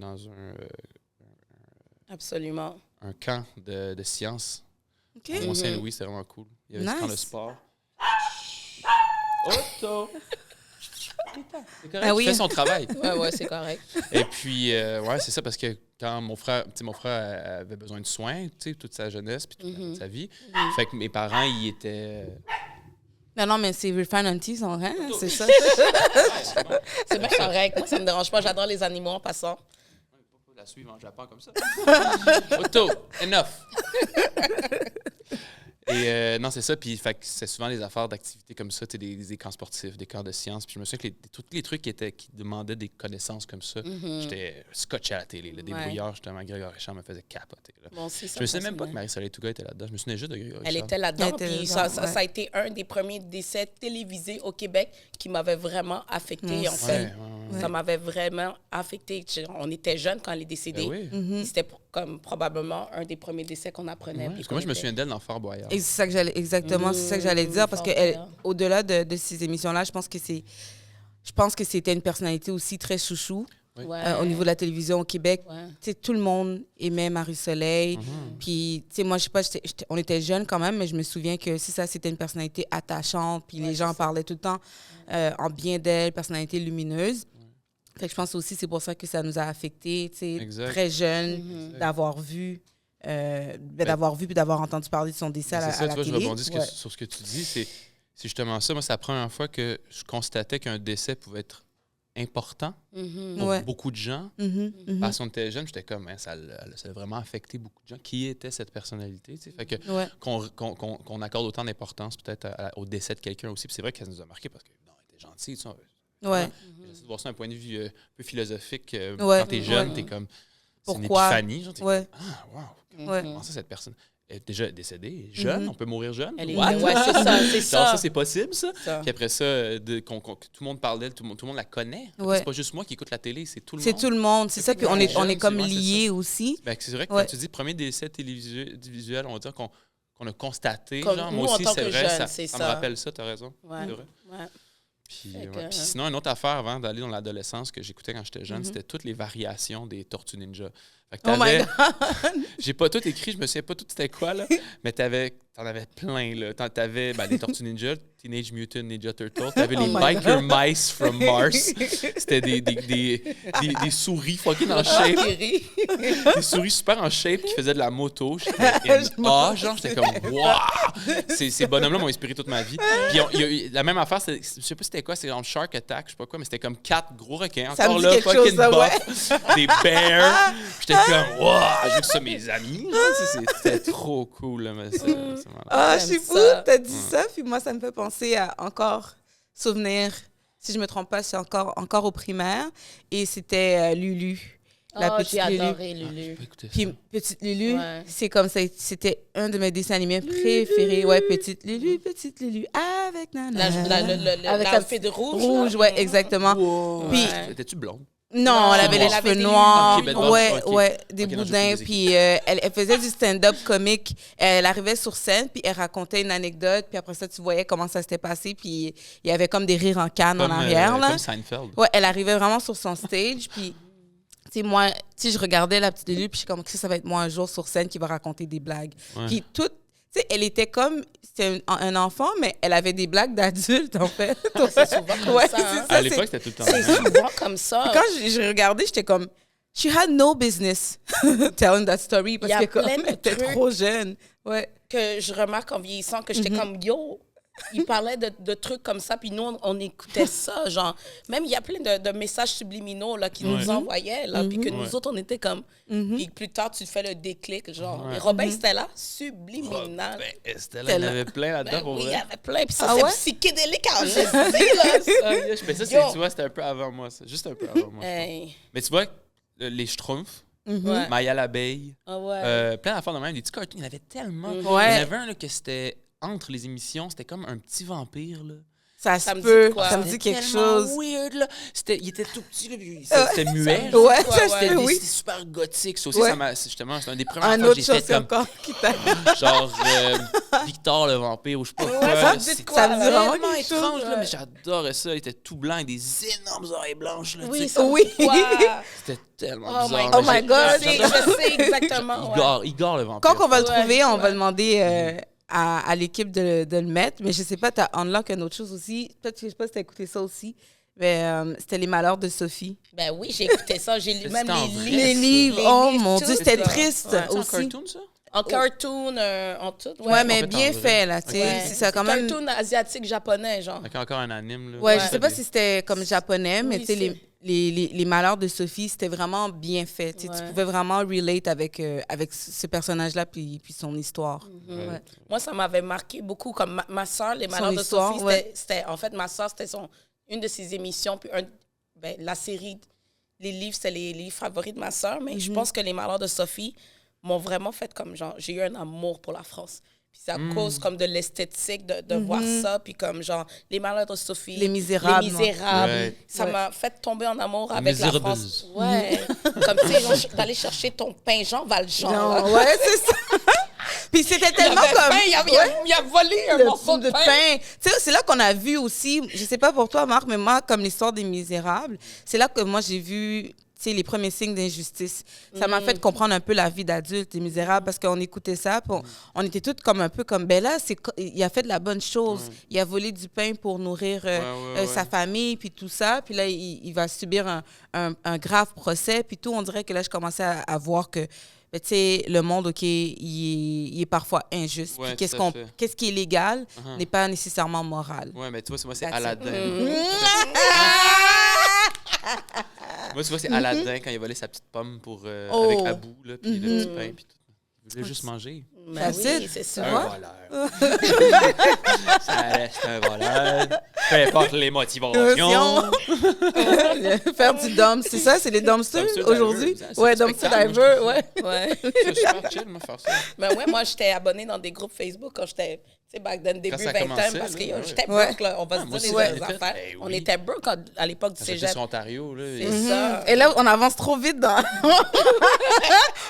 absolument. Un camp de sciences. OK. À Mont-Saint-Louis, c'était vraiment cool. Il y avait du camp de sport. Otto! C'est correct, il fait son travail. Ouais, c'est correct. Et puis, ouais, c'est ça, parce que quand mon frère avait besoin de soins, toute sa jeunesse puis toute sa vie, fait que mes parents, ils étaient... Non, mais c'est Refine on Tease, hein? C'est ça. C'est bien correct. Moi, ça me dérange pas. J'adore les animaux en passant. Pas la suivre en Japon comme ça. Otto, enough! Et non, c'est ça. Puis c'est souvent des affaires d'activités comme ça, des camps sportifs, des camps de sciences. Puis je me souviens que tous les trucs qui demandaient des connaissances comme ça, j'étais scotché à la télé. Le débrouillard, justement, Grégory Charles me faisait capoter. Là. Bon, je me souviens même pas que Marie-Soleil Touga était là-dedans. Je me souvenais juste de Grégory Charles. Elle était là-dedans. Puis ça a été un des premiers décès télévisés au Québec qui m'avait vraiment affectée, en fait. Ça m'avait vraiment affectée. On était jeunes quand elle est décédée. Ben oui. C'était comme probablement un des premiers décès qu'on apprenait. Parce que moi, je me souviens d'elle dans Fort Boyard. Et c'est ça que j'allais, exactement, c'est ça que j'allais dire, parce que au-delà de ces émissions-là, je pense que c'était une personnalité aussi très chouchou. Au niveau de la télévision au Québec. Tout le monde aimait Marie-Soleil. Puis, moi, je sais pas, on était jeunes quand même, mais je me souviens que c'était une personnalité attachante. Puis les gens parlaient tout le temps en bien d'elle, personnalité lumineuse. Fait que je pense aussi que c'est pour ça que ça nous a affectés, très jeunes, d'avoir vu puis d'avoir entendu parler de son décès à la télé. C'est ça, je rebondis sur ce que tu dis. C'est justement ça. Moi, c'est la première fois que je constatais qu'un décès pouvait être important pour beaucoup de gens. Parce qu'on était jeunes, j'étais comme, ça a vraiment affecté beaucoup de gens. Qui était cette personnalité? Fait que qu'on accorde autant d'importance peut-être au décès de quelqu'un aussi. Puis c'est vrai qu'elle nous a marqué parce qu'elle était gentille. J'essaie de voir ça d'un point de vue un peu philosophique. Quand t'es jeune, t'es comme... C'est une épiphanie. Genre, comme, comment ça, cette personne est déjà décédée, jeune, on peut mourir jeune. C'est ça. Ça, c'est possible, ça. Puis après ça, que tout le monde parle d'elle, tout le monde la connaît. C'est pas juste moi qui écoute la télé, c'est tout le monde. C'est tout le monde, c'est ça. Puis on est comme liés aussi. C'est vrai que quand tu dis premier décès télévisuel, on va dire qu'on a constaté. Genre, moi aussi, c'est vrai, ça me rappelle ça, t'as raison. C'est vrai. Puis sinon, une autre affaire avant d'aller dans l'adolescence que j'écoutais quand j'étais jeune, c'était toutes les variations des Tortues Ninja. Fait que j'ai pas tout écrit, je me souviens pas tout c'était quoi, là. Mais t'en avais plein, là. T'avais les Tortues Ninja, Teenage Mutant Ninja Turtles. T'avais les Biker Mice from Mars. C'était des souris fucking en shape. Des souris super en shape qui faisaient de la moto. J'étais comme, wow! Ces bonhommes-là m'ont inspiré toute ma vie. Puis il y a eu la même affaire, je sais pas c'était quoi, c'était en Shark Attack, je sais pas quoi, mais c'était comme 4 gros requins. Encore là, fucking buff. Des bears. J'étais comme, wow! J'ai vu ça, mes amis. C'était trop cool, là, mais je suis fou, t'as dit ça, puis moi, ça me fait penser à encore souvenir, si je me trompe pas, c'est encore au primaire, et c'était Lulu. La petite j'ai Lulu. adoré Lulu. Puis Petite Lulu, c'est comme ça, c'était un de mes dessins animés préférés. Ouais, Petite Lulu, avec Nana. Avec la fée de rouge. Rouge, ouais, exactement. Wow. Puis, étais-tu blonde? Non, elle avait les cheveux noirs, des okay, boudins, puis elle faisait du stand-up comique. Elle arrivait sur scène, puis elle racontait une anecdote, puis après ça, tu voyais comment ça s'était passé, puis il y avait comme des rires en canne en arrière. Là. Comme Seinfeld. Ouais, elle arrivait vraiment sur son stage, puis moi, je regardais la petite Lulu, puis je suis comme, ça va être moi un jour sur scène qui va raconter des blagues. Ouais. Puis elle était comme, c'était un enfant, mais elle avait des blagues d'adulte, en fait. C'est souvent comme ça. Hein? À l'époque, c'était tout le temps. C'est souvent comme ça. Puis quand je regardais, j'étais comme, she had no business telling that story, parce que comme, elle était trop jeune. Ouais. Que je remarque en vieillissant, que j'étais comme, yo, il parlait de trucs comme ça, puis nous, on écoutait ça, genre. Même, il y a plein de messages subliminaux, là, qu'ils nous envoyaient, là, puis que nous autres, on était comme... Puis plus tard, tu fais le déclic, genre. Et Robin Stella, subliminal. Robin Stella, il y en avait plein là-dedans, pour vrai. Oui, il y avait plein, puis ça, c'est psychédélique en je dis, là. Mais ça, tu vois, c'était un peu avant moi, ça. Juste un peu avant moi. Mais tu vois, les Schtroumpfs, Maya l'abeille, plein d'affaires de même, des petits cartoons, il y en avait tellement. Il y en avait un, là, que c'était... Entre les émissions, c'était comme un petit vampire, là. Ça me dit quelque chose. Weird, là. Il était tout petit, là. C'était muet. C'était super gothique. Ça aussi, justement, c'est un des premiers fois que j'ai fait comme... Genre, Victor le vampire, ou je sais pas quoi. Ça me dit vraiment étrange, là, mais j'adorais ça. Il était tout blanc, avec des énormes oreilles blanches, là. Oui, C'était tellement bizarre. Oh my God! Je sais exactement. Igor le vampire. Quand on va le trouver, on va demander... à l'équipe de le mettre, mais je sais pas, tu as unlock une autre chose aussi. Peut-être, je sais pas si tu as écouté ça aussi, mais c'était Les Malheurs de Sophie. Ben oui, j'ai écouté ça. J'ai lu même les livres. Oh mon Dieu, c'était triste aussi. En cartoon, ça? En cartoon, en tout. Ouais, mais bien fait, là, tu sais. C'est ça, quand même. Cartoon asiatique japonais, genre. Avec encore un anime, là. Ouais, je sais pas si c'était comme japonais, mais tu sais, les Malheurs de Sophie, c'était vraiment bien fait. Tu pouvais vraiment relate avec ce personnage-là puis son histoire. Moi, ça m'avait marqué beaucoup. Comme ma soeur, Les Malheurs de Sophie, c'était... En fait, ma soeur, c'était une de ses émissions. Puis la série, les livres, c'était les livres favoris de ma soeur. Mais je pense que Les Malheurs de Sophie m'ont vraiment fait comme genre... J'ai eu un amour pour la France. Puis c'est à cause comme de l'esthétique de voir ça, puis comme genre Les Malheurs de Sophie, Les Misérables. Ça m'a fait tomber en amour avec la France. Ouais. Comme tu sais, d'aller chercher ton pain Jean Valjean. Ouais, c'est ça. Puis c'était tellement comme... Il a volé un morceau de pain. Tu sais, c'est là qu'on a vu aussi, je sais pas pour toi, Marc, mais moi, comme l'histoire des Misérables, c'est là que moi, j'ai vu... les premiers signes d'injustice. Ça m'a fait comprendre un peu la vie d'adulte des Misérables parce qu'on écoutait ça, on était toutes comme un peu comme, ben là, il a fait de la bonne chose. Il a volé du pain pour nourrir sa famille, puis tout ça. Puis là, il va subir un grave procès. Puis tout, on dirait que là, je commençais à voir que, ben, tu sais, le monde, OK, il est parfois injuste. Puis qu'est-ce qui est légal n'est pas nécessairement moral. Ouais, mais tu vois, moi, c'est Aladdin. Moi, tu vois, c'est Aladdin quand il a volé sa petite pomme avec Abou, là, puis le petit pain, puis tout. Il voulait juste manger. Facile, c'est ça. Un voleur. Ça reste un voleur. Peu importe les motivations. Faire du dump, c'est ça? C'est les dumpsters aujourd'hui? Ouais, dumpster diver, ouais. C'est super chill, moi, faire ça. Ben ouais, moi, j'étais abonnée dans des groupes Facebook quand j'étais sais, back then, début Quand ça 20 commençait, parce que là, j'étais broke, là. On va se moi, dire c'est des ça, en affaires. fait. Ben On oui. était broke à l'époque du J'étais cégep. sur Ontario, là. C'est ça. Et là, on avance trop vite dans...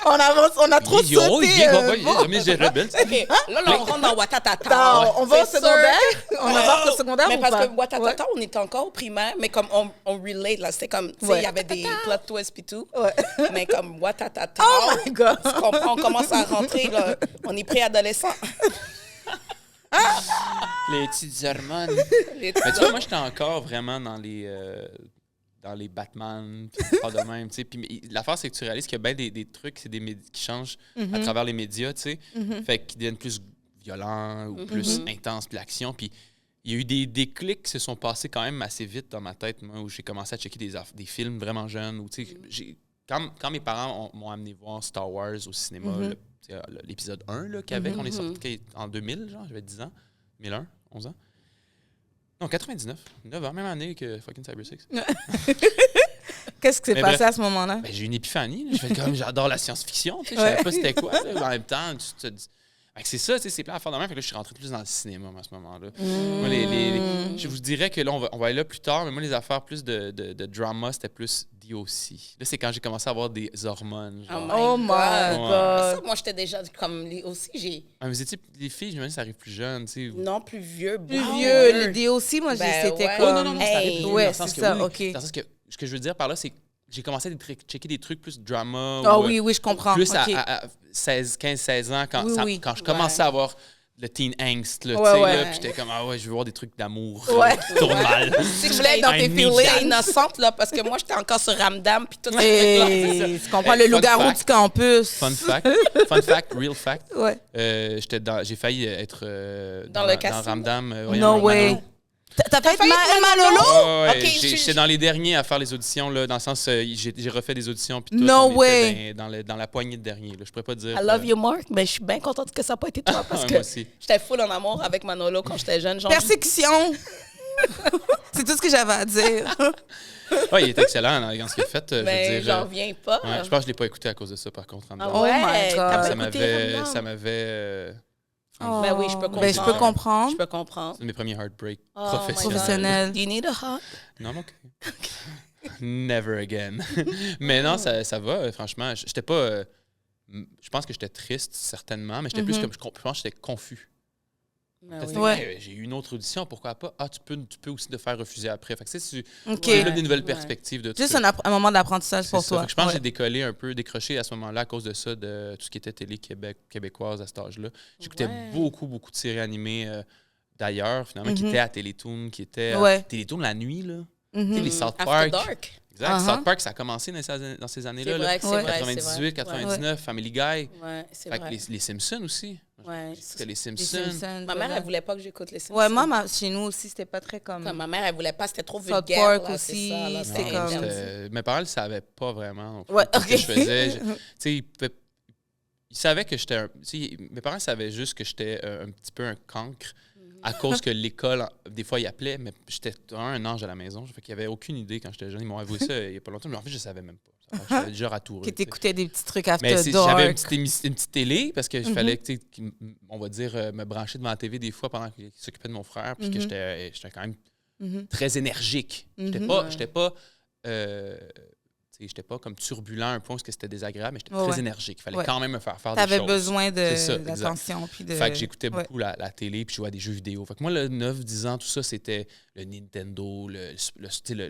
on a trop sauté. OK, là, on rentre dans Watatata. On va au C'est secondaire. On avance au secondaire Mais ou parce pas? que Watatata, on était encore au primaire, mais comme on relate, là. C'était comme, tu sais, il y avait des plot twists et tout. Ouais. Mais comme Watatata. Oh my God! Tu comprends, on commence à rentrer, là. On est préadolescent. Les petites hormones. Les Mais tu vois, moi, j'étais encore vraiment dans les Batman, puis pas de même, tu sais. Puis l'affaire, c'est que tu réalises qu'il y a bien des trucs, c'est qui changent à travers les médias, tu sais. Fait qu'ils deviennent plus violents ou plus intenses, puis l'action. Puis il y a eu des déclics qui se sont passés quand même assez vite dans ma tête, moi, où j'ai commencé à checker des films vraiment jeunes. Où, tu sais, quand mes parents m'ont amené voir Star Wars au cinéma, l'épisode 1 là, qu'on est sorti en 2000, genre, j'avais 10 ans, 2001, 11 ans. Non, 99, 9 ans, même année que fucking Cyber 6. Qu'est-ce qui s'est passé à ce moment-là? Ben, j'ai eu une épiphanie. Là. Je fais comme j'adore la science-fiction. Je savais pas c'était quoi. Là. En même temps, tu te dis. C'est ça, c'est plein à faire de même. Fait que là, je suis rentré plus dans le cinéma à ce moment-là. Moi, je vous dirais que là, on va aller là plus tard, mais moi, les affaires plus de drama, c'était plus DOC. Là, c'est quand j'ai commencé à avoir des hormones. Genre. Oh my God! Ça, moi, j'étais déjà comme aussi, j'ai... Vous étiez les filles, j'imagine, ça arrive plus jeune, tu sais. Non, plus vieux. Plus vieux. L'idée aussi, moi, c'était ouais. comme... non, ça arrive plus vieux, ouais, dans le sens c'est que ça, oui, OK. dans le sens que ce que je veux dire par là, c'est que j'ai commencé à checker des trucs plus drama. Ah oui, je comprends. Plus OK. à 15-16 ans, quand je commençais Ouais. à avoir le teen angst, là, Ouais, tu sais, ouais. là, puis j'étais comme, ah ouais, je veux voir des trucs d'amour Ouais. qui tournent mal. Si Tu voulais être dans tes feelings. J'étais innocente, là, parce que moi, j'étais encore sur Ramdam, puis tout ça. Et tu comprends, le Fun loup-garou fact. du campus. Fun fact, real fact. Ouais. J'ai failli être Dans le casino. Ramdam. No way. T'as fait Malolo? Ouais, Ok, j'étais dans les derniers à faire les auditions, là, dans le sens, j'ai refait des auditions, puis tout. No on était way. dans la poignée de derniers, là. Je pourrais pas dire. I love you, Mark, mais je suis bien contente que ça n'a pas été toi, parce que Moi aussi. j'étais full en amour avec Manolo quand j'étais jeune. Genre, Persécution. C'est tout ce que j'avais à dire. Ouais, il est excellent dans ce qu'il a fait. Je veux mais dire, j'en reviens pas. ouais, je pense que je l'ai pas écouté à cause de ça, par contre. Ramdam. Ah ouais, Oh my God. t'as pas ça écouté Ramdam? m'avait. Ben oui, je peux comprendre. Ben, je peux comprendre. Je peux comprendre. C'est mes premiers heartbreaks Oh my professionnels. Professionnel. Do you need a hug? Non, OK. Never again. Mais non, ça va, franchement. J'étais pas. Je pense que j'étais triste, certainement, mais j'étais plus comme. Je pense que j'étais confus. Ben oui. Ouais. Hey, j'ai eu une autre audition, pourquoi pas? Ah, tu peux aussi te faire refuser après. Fait que tu OK. développes des nouvelles Ouais. perspectives de tout Juste ça. un moment d'apprentissage C'est pour ça. toi. Fait que je pense que Ouais. j'ai décollé un peu, décroché à ce moment-là à cause de ça, de tout ce qui était télé québécoise à cet âge-là. J'écoutais Ouais. beaucoup de séries animées d'ailleurs, finalement, qui étaient à Télétoon, qui étaient Ouais. à Télétoon la nuit, là. Mhm. Tu sais, les South After Park. Dark. Exact. Uh-huh. South Park, ça a commencé dans ces C'est années-là. vrai que c'est Ouais. vrai. 98, 99, Family Guy. Ouais, c'est Fait que vrai. les Simpsons aussi. Ouais. C'était les Les Simpsons. Simpsons, Ma mère, voilà. elle voulait pas que j'écoute les Simpsons. Ouais, moi, chez nous aussi, c'était pas très comme... Comme ma mère, elle voulait pas, c'était trop South vulgaire. Park là, aussi, c'est ça, là, c'était c'était comme- intense. Mes parents ne le savaient pas vraiment. non plus, Ouais, tout ce que ok. je faisais. Tu sais, ils savaient que j'étais mes parents savaient juste que j'étais un petit peu un cancre à cause que l'école, des fois, ils appelaient, mais j'étais un ange à la maison. Fait qu'il n'y avait aucune idée quand j'étais jeune. Ils m'ont avoué ça il n'y a pas longtemps, mais en fait, je ne savais même pas. J'avais déjà ratouré. Que t'écoutais des petits trucs after Mais j'avais une dark. petite télé parce qu'il fallait, tu sais, on va dire, me brancher devant la TV des fois pendant qu'il s'occupait de mon frère, puis que j'étais quand même très énergique. J'étais pas comme turbulent à un point où c'était désagréable, mais j'étais très énergique. Il fallait quand même me faire des choses. T'avais besoin C'est ça, d'attention. Puis de... Fait que j'écoutais beaucoup la télé puis je jouais à des jeux vidéo. Fait que moi, le 9-10 ans, tout ça, c'était le Nintendo, le Super Sega.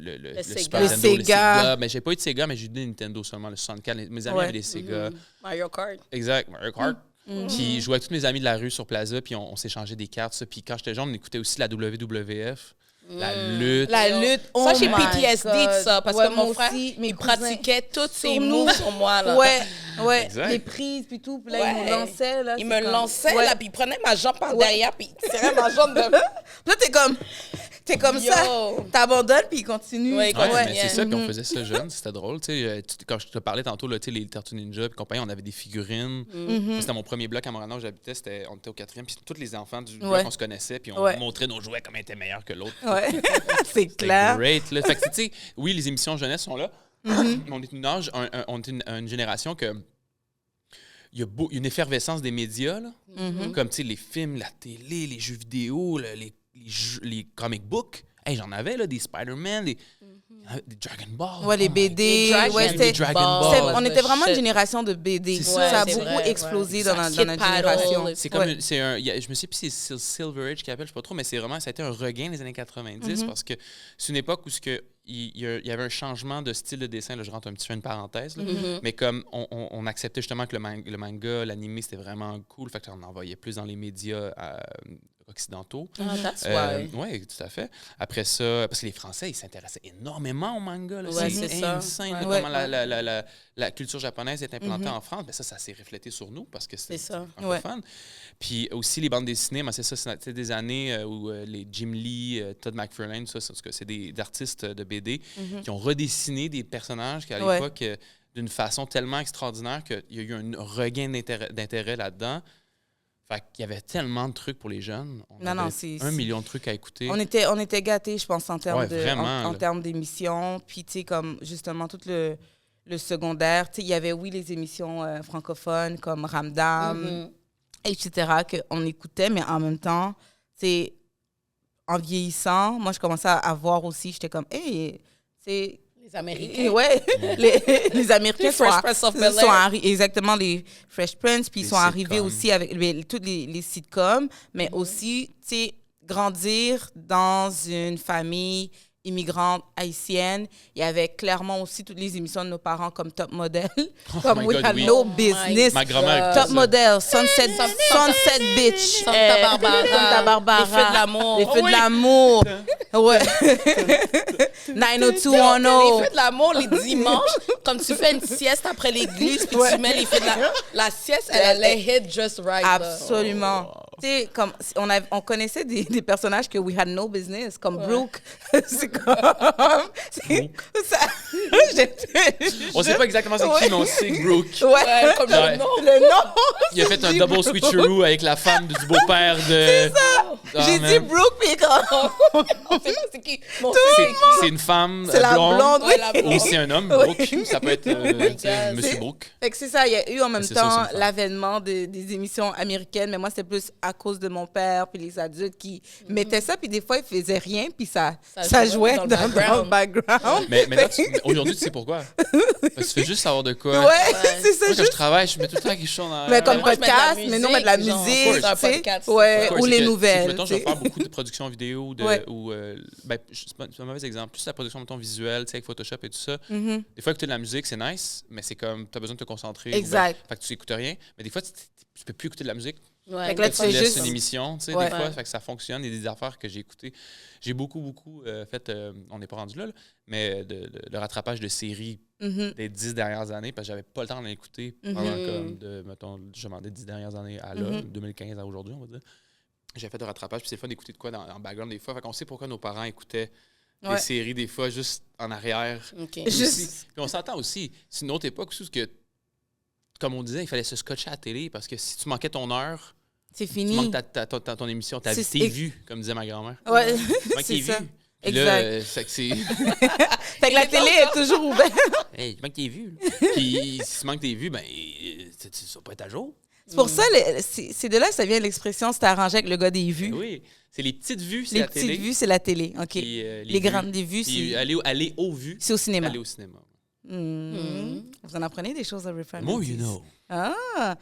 Nintendo, Le Sega. Mais j'ai pas eu de Sega, mais j'ai eu des Nintendo seulement, le 64. Mes amis avaient des Sega. Mario Kart. Exact, Mario Kart. Puis je jouais avec tous mes amis de la rue sur Plaza, puis on s'échangeait des cartes. Ça. Puis quand j'étais jeune, on écoutait aussi la WWF. La lutte. La lutte, oh Ça, j'ai my PTSD de God. ça, parce Ouais, que mon moi frère, aussi, mes il cousins. pratiquait toutes ses Sur nous. moves sur moi. Là. Ouais, Exact. les prises, puis tout. Puis là, Ouais. ils me lançaient. Là, Il c'est me comme- lançait, Ouais. là, puis il prenait ma jambe par derrière, puis il tirait ma jambe de... Puis là, t'es comme ça. Yo. T'abandonnes, puis il continue. Ouais, il Ouais, continue. mais c'est ça, puis on faisait ça jeune, c'était drôle. Tu sais, quand je te parlais tantôt, là, tu sais, les Tortues Ninja et compagnie, on avait des figurines. Moi, c'était mon premier bloc à Montréal où j'habitais, on était au 4e, puis tous les enfants du bloc, Ouais. on se connaissait, puis on Ouais. montrait nos jouets comme ils étaient meilleurs que l'autre. Ouais, c'est C'était clair. great. Là. Fait que, tu sais, oui, les émissions jeunesse sont là. On est une génération que il y a une effervescence des médias, là, comme les films, la télé, les jeux vidéo, les comic books. Hey, j'en avais là, des Spider-Man, des Dragon Ball. Ouais, les BD. Les Dragon Ball. On était vraiment une génération de BD. Ça a beaucoup explosé dans notre génération. C'est comme je me sais plus si c'est Silver Age qui appelle, je sais pas trop, mais ça a été un regain des années 90 parce que c'est une époque où il y avait un changement de style de dessin. Là, je rentre un petit peu une parenthèse. Là, mais comme on acceptait justement que le manga, l'animé, c'était vraiment cool. Fait qu'on envoyait plus dans les médias occidentaux. That's why. Oui, tout à fait. Après ça, parce que les Français, ils s'intéressaient énormément au manga. Là. C'est insane comment la culture japonaise est implantée en France. Mais ça s'est reflété sur nous parce que c'est francophone. Puis aussi, les bandes dessinées, c'est ça, c'était des années où les Jim Lee, Todd McFarlane, c'est des artistes de BD qui ont redessiné des personnages qui, à l'époque, d'une façon tellement extraordinaire qu'il y a eu un regain d'intérêt là-dedans. Fait qu'il y avait tellement de trucs pour les jeunes. On avait 1 million de trucs à écouter. On était gâtés, je pense, en termes d'émissions. Puis, tu sais, comme justement, tout le secondaire, tu sais, il y avait, les émissions francophones comme Ramdam, etc., qu'on écoutait, mais en même temps, tu sais, en vieillissant, moi, je commençais à voir aussi, j'étais comme, hey, c'est... Les Américains. Ouais, les Américains les Fresh Prince of Bel-Air. sont arrivés, exactement, les Fresh Prince, puis ils sont arrivés aussi avec toutes les sitcoms, mais aussi, tu sais, grandir dans une famille immigrante haïtienne. Il y avait clairement aussi toutes les émissions de nos parents comme Top Model, comme We Had No Business, Ma grand-mère Top Model, Sunset Bitch, Santa Barbara, Les Feux de l'amour. Les Feux de l'amour. Ouais. 90210. Les Feux de l'amour, les dimanches, comme tu fais une sieste après l'église, puis tu mets les Feux de l'amour. La sieste, elle allait hit just right. Absolument. Tu sais, comme on connaissait des personnages que we had no business, comme Brooke. C'est comme... On sait pas exactement c'est qui, mais on sait Brooke. Ouais, comme le nom. Il a fait un double switcheroo avec la femme du beau-père de... C'est ça. J'ai dit Brooke, puis on sait pas c'est qui. C'est une femme c'est la blonde, ou c'est un homme, Brooke. Ça peut être Monsieur Brooke. Fait que c'est ça, il y a eu en même temps l'avènement des émissions américaines, mais moi, c'était plus à cause de mon père, puis les adultes qui mettaient ça, puis des fois, ils faisaient rien, puis ça jouait dans le background. Mais là, aujourd'hui, tu sais pourquoi? Parce que tu fais juste savoir de quoi. Ouais, c'est ça. Moi, quand je travaille, je mets tout le temps quelque chose dans mais comme podcast, mais non, mais de la musique, tu sais. Ouais, ou les nouvelles. Mettons, je vais faire beaucoup de production vidéo, c'est pas un mauvais exemple, plus la production, mettons, visuelle, tu sais, avec Photoshop et tout ça. Des fois, écouter de la musique, c'est nice, mais c'est comme, tu as besoin de te concentrer. Exact. Fait que tu n'écoutes rien. Mais des fois, tu peux plus écouter de la musique. Fait que là, tu laisses une émission, tu sais, des fois, fait que ça fonctionne. Il y a des affaires que j'ai écoutées. J'ai beaucoup fait, on n'est pas rendu là, mais le rattrapage de séries des 10 dernières années, parce que j'avais pas le temps d'en écouter pendant mettons, je demandais 10 dernières années à là, 2015 à aujourd'hui, on va dire. J'ai fait de rattrapage, puis c'est le fun d'écouter de quoi en background des fois. Fait qu'on sait pourquoi nos parents écoutaient des séries des fois juste en arrière. Okay. Puis on s'entend aussi, c'est une autre époque où que, comme on disait, il fallait se scotcher à la télé parce que si tu manquais ton heure, c'est fini. Tu manques ton émission, tes vues, comme disait ma grand-mère. Ouais, c'est ça. Exact. Fait que c'est... fait que la télé est toujours ouverte. Hey, il manque tes vues. Puis si tu manques tes vues, ben, ça va pas être à jour. C'est pour ça, c'est de là que ça vient l'expression « c'est arrangé avec le gars des vues ». Oui, c'est les petites vues, c'est la télé. Les petites vues, c'est la télé, OK. Puis, les grandes des vues, c'est... Aller aux vues. C'est au cinéma. Aller au cinéma. Vous en apprenez des choses à Refinement. More you know. Ah!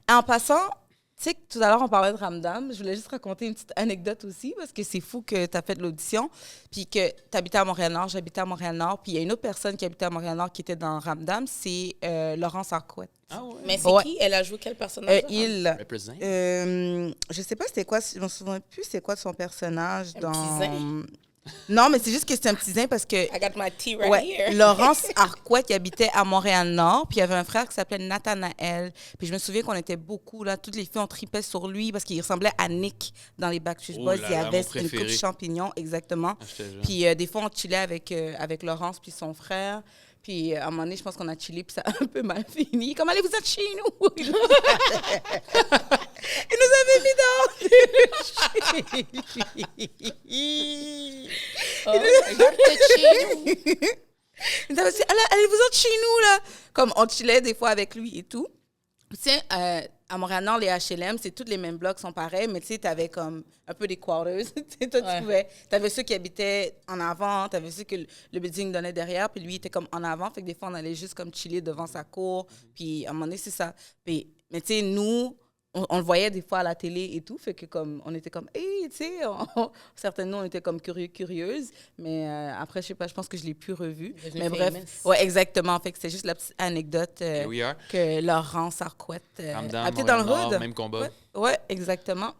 En passant... Tu sais que tout à l'heure, on parlait de Ramdam. Je voulais juste raconter une petite anecdote aussi, parce que c'est fou que tu as fait l'audition, puis que tu habitais à Montréal-Nord, j'habitais à Montréal-Nord, puis il y a une autre personne qui habitait à Montréal-Nord qui était dans Ramdam, c'est Laurence Arquette. Ah ouais. Mais c'est qui? Elle a joué quel personnage? Je sais pas c'était quoi, je me souviens plus c'est quoi de son personnage dans... Non, mais c'est juste que c'est un petit zin parce que... I got my tea right here. Laurence Arquette qui habitait à Montréal-Nord, puis il y avait un frère qui s'appelait Nathanaël. Puis je me souviens qu'on était beaucoup, là, toutes les filles, on tripait sur lui parce qu'il ressemblait à Nick dans les Backstreet Boys. Il y avait une coupe de champignons, exactement. Puis des fois, on chillait avec Laurence puis son frère. Puis à un moment donné, je pense qu'on a chillé, puis ça a un peu mal fini. Comme, allez, vous êtes chez nous! Il nous avait mis dans... Il nous avait dit, allez, vous êtes chez nous, là! Comme on chillait des fois avec lui et tout. Tu sais, à Montréal-Nord, les HLM, c'est tous les mêmes blocs sont pareils, mais tu sais, t'avais comme un peu des quarters. Toi, t'avais ceux qui habitaient en avant, t'avais ceux que le building donnait derrière, puis lui, il était comme en avant. Fait que des fois, on allait juste comme chiller devant sa cour. Puis à un moment donné, c'est ça. Puis, mais tu sais, nous, on le voyait des fois à la télé et tout, fait que comme on était comme hey, tu sais, certainement on était comme curieuse, mais après je sais pas, je pense que je l'ai plus revu. Mais bref, ouais, exactement, fait que c'est juste la petite anecdote que Laurence Arquette habite dans le hood. Même combat. Ouais, exactement.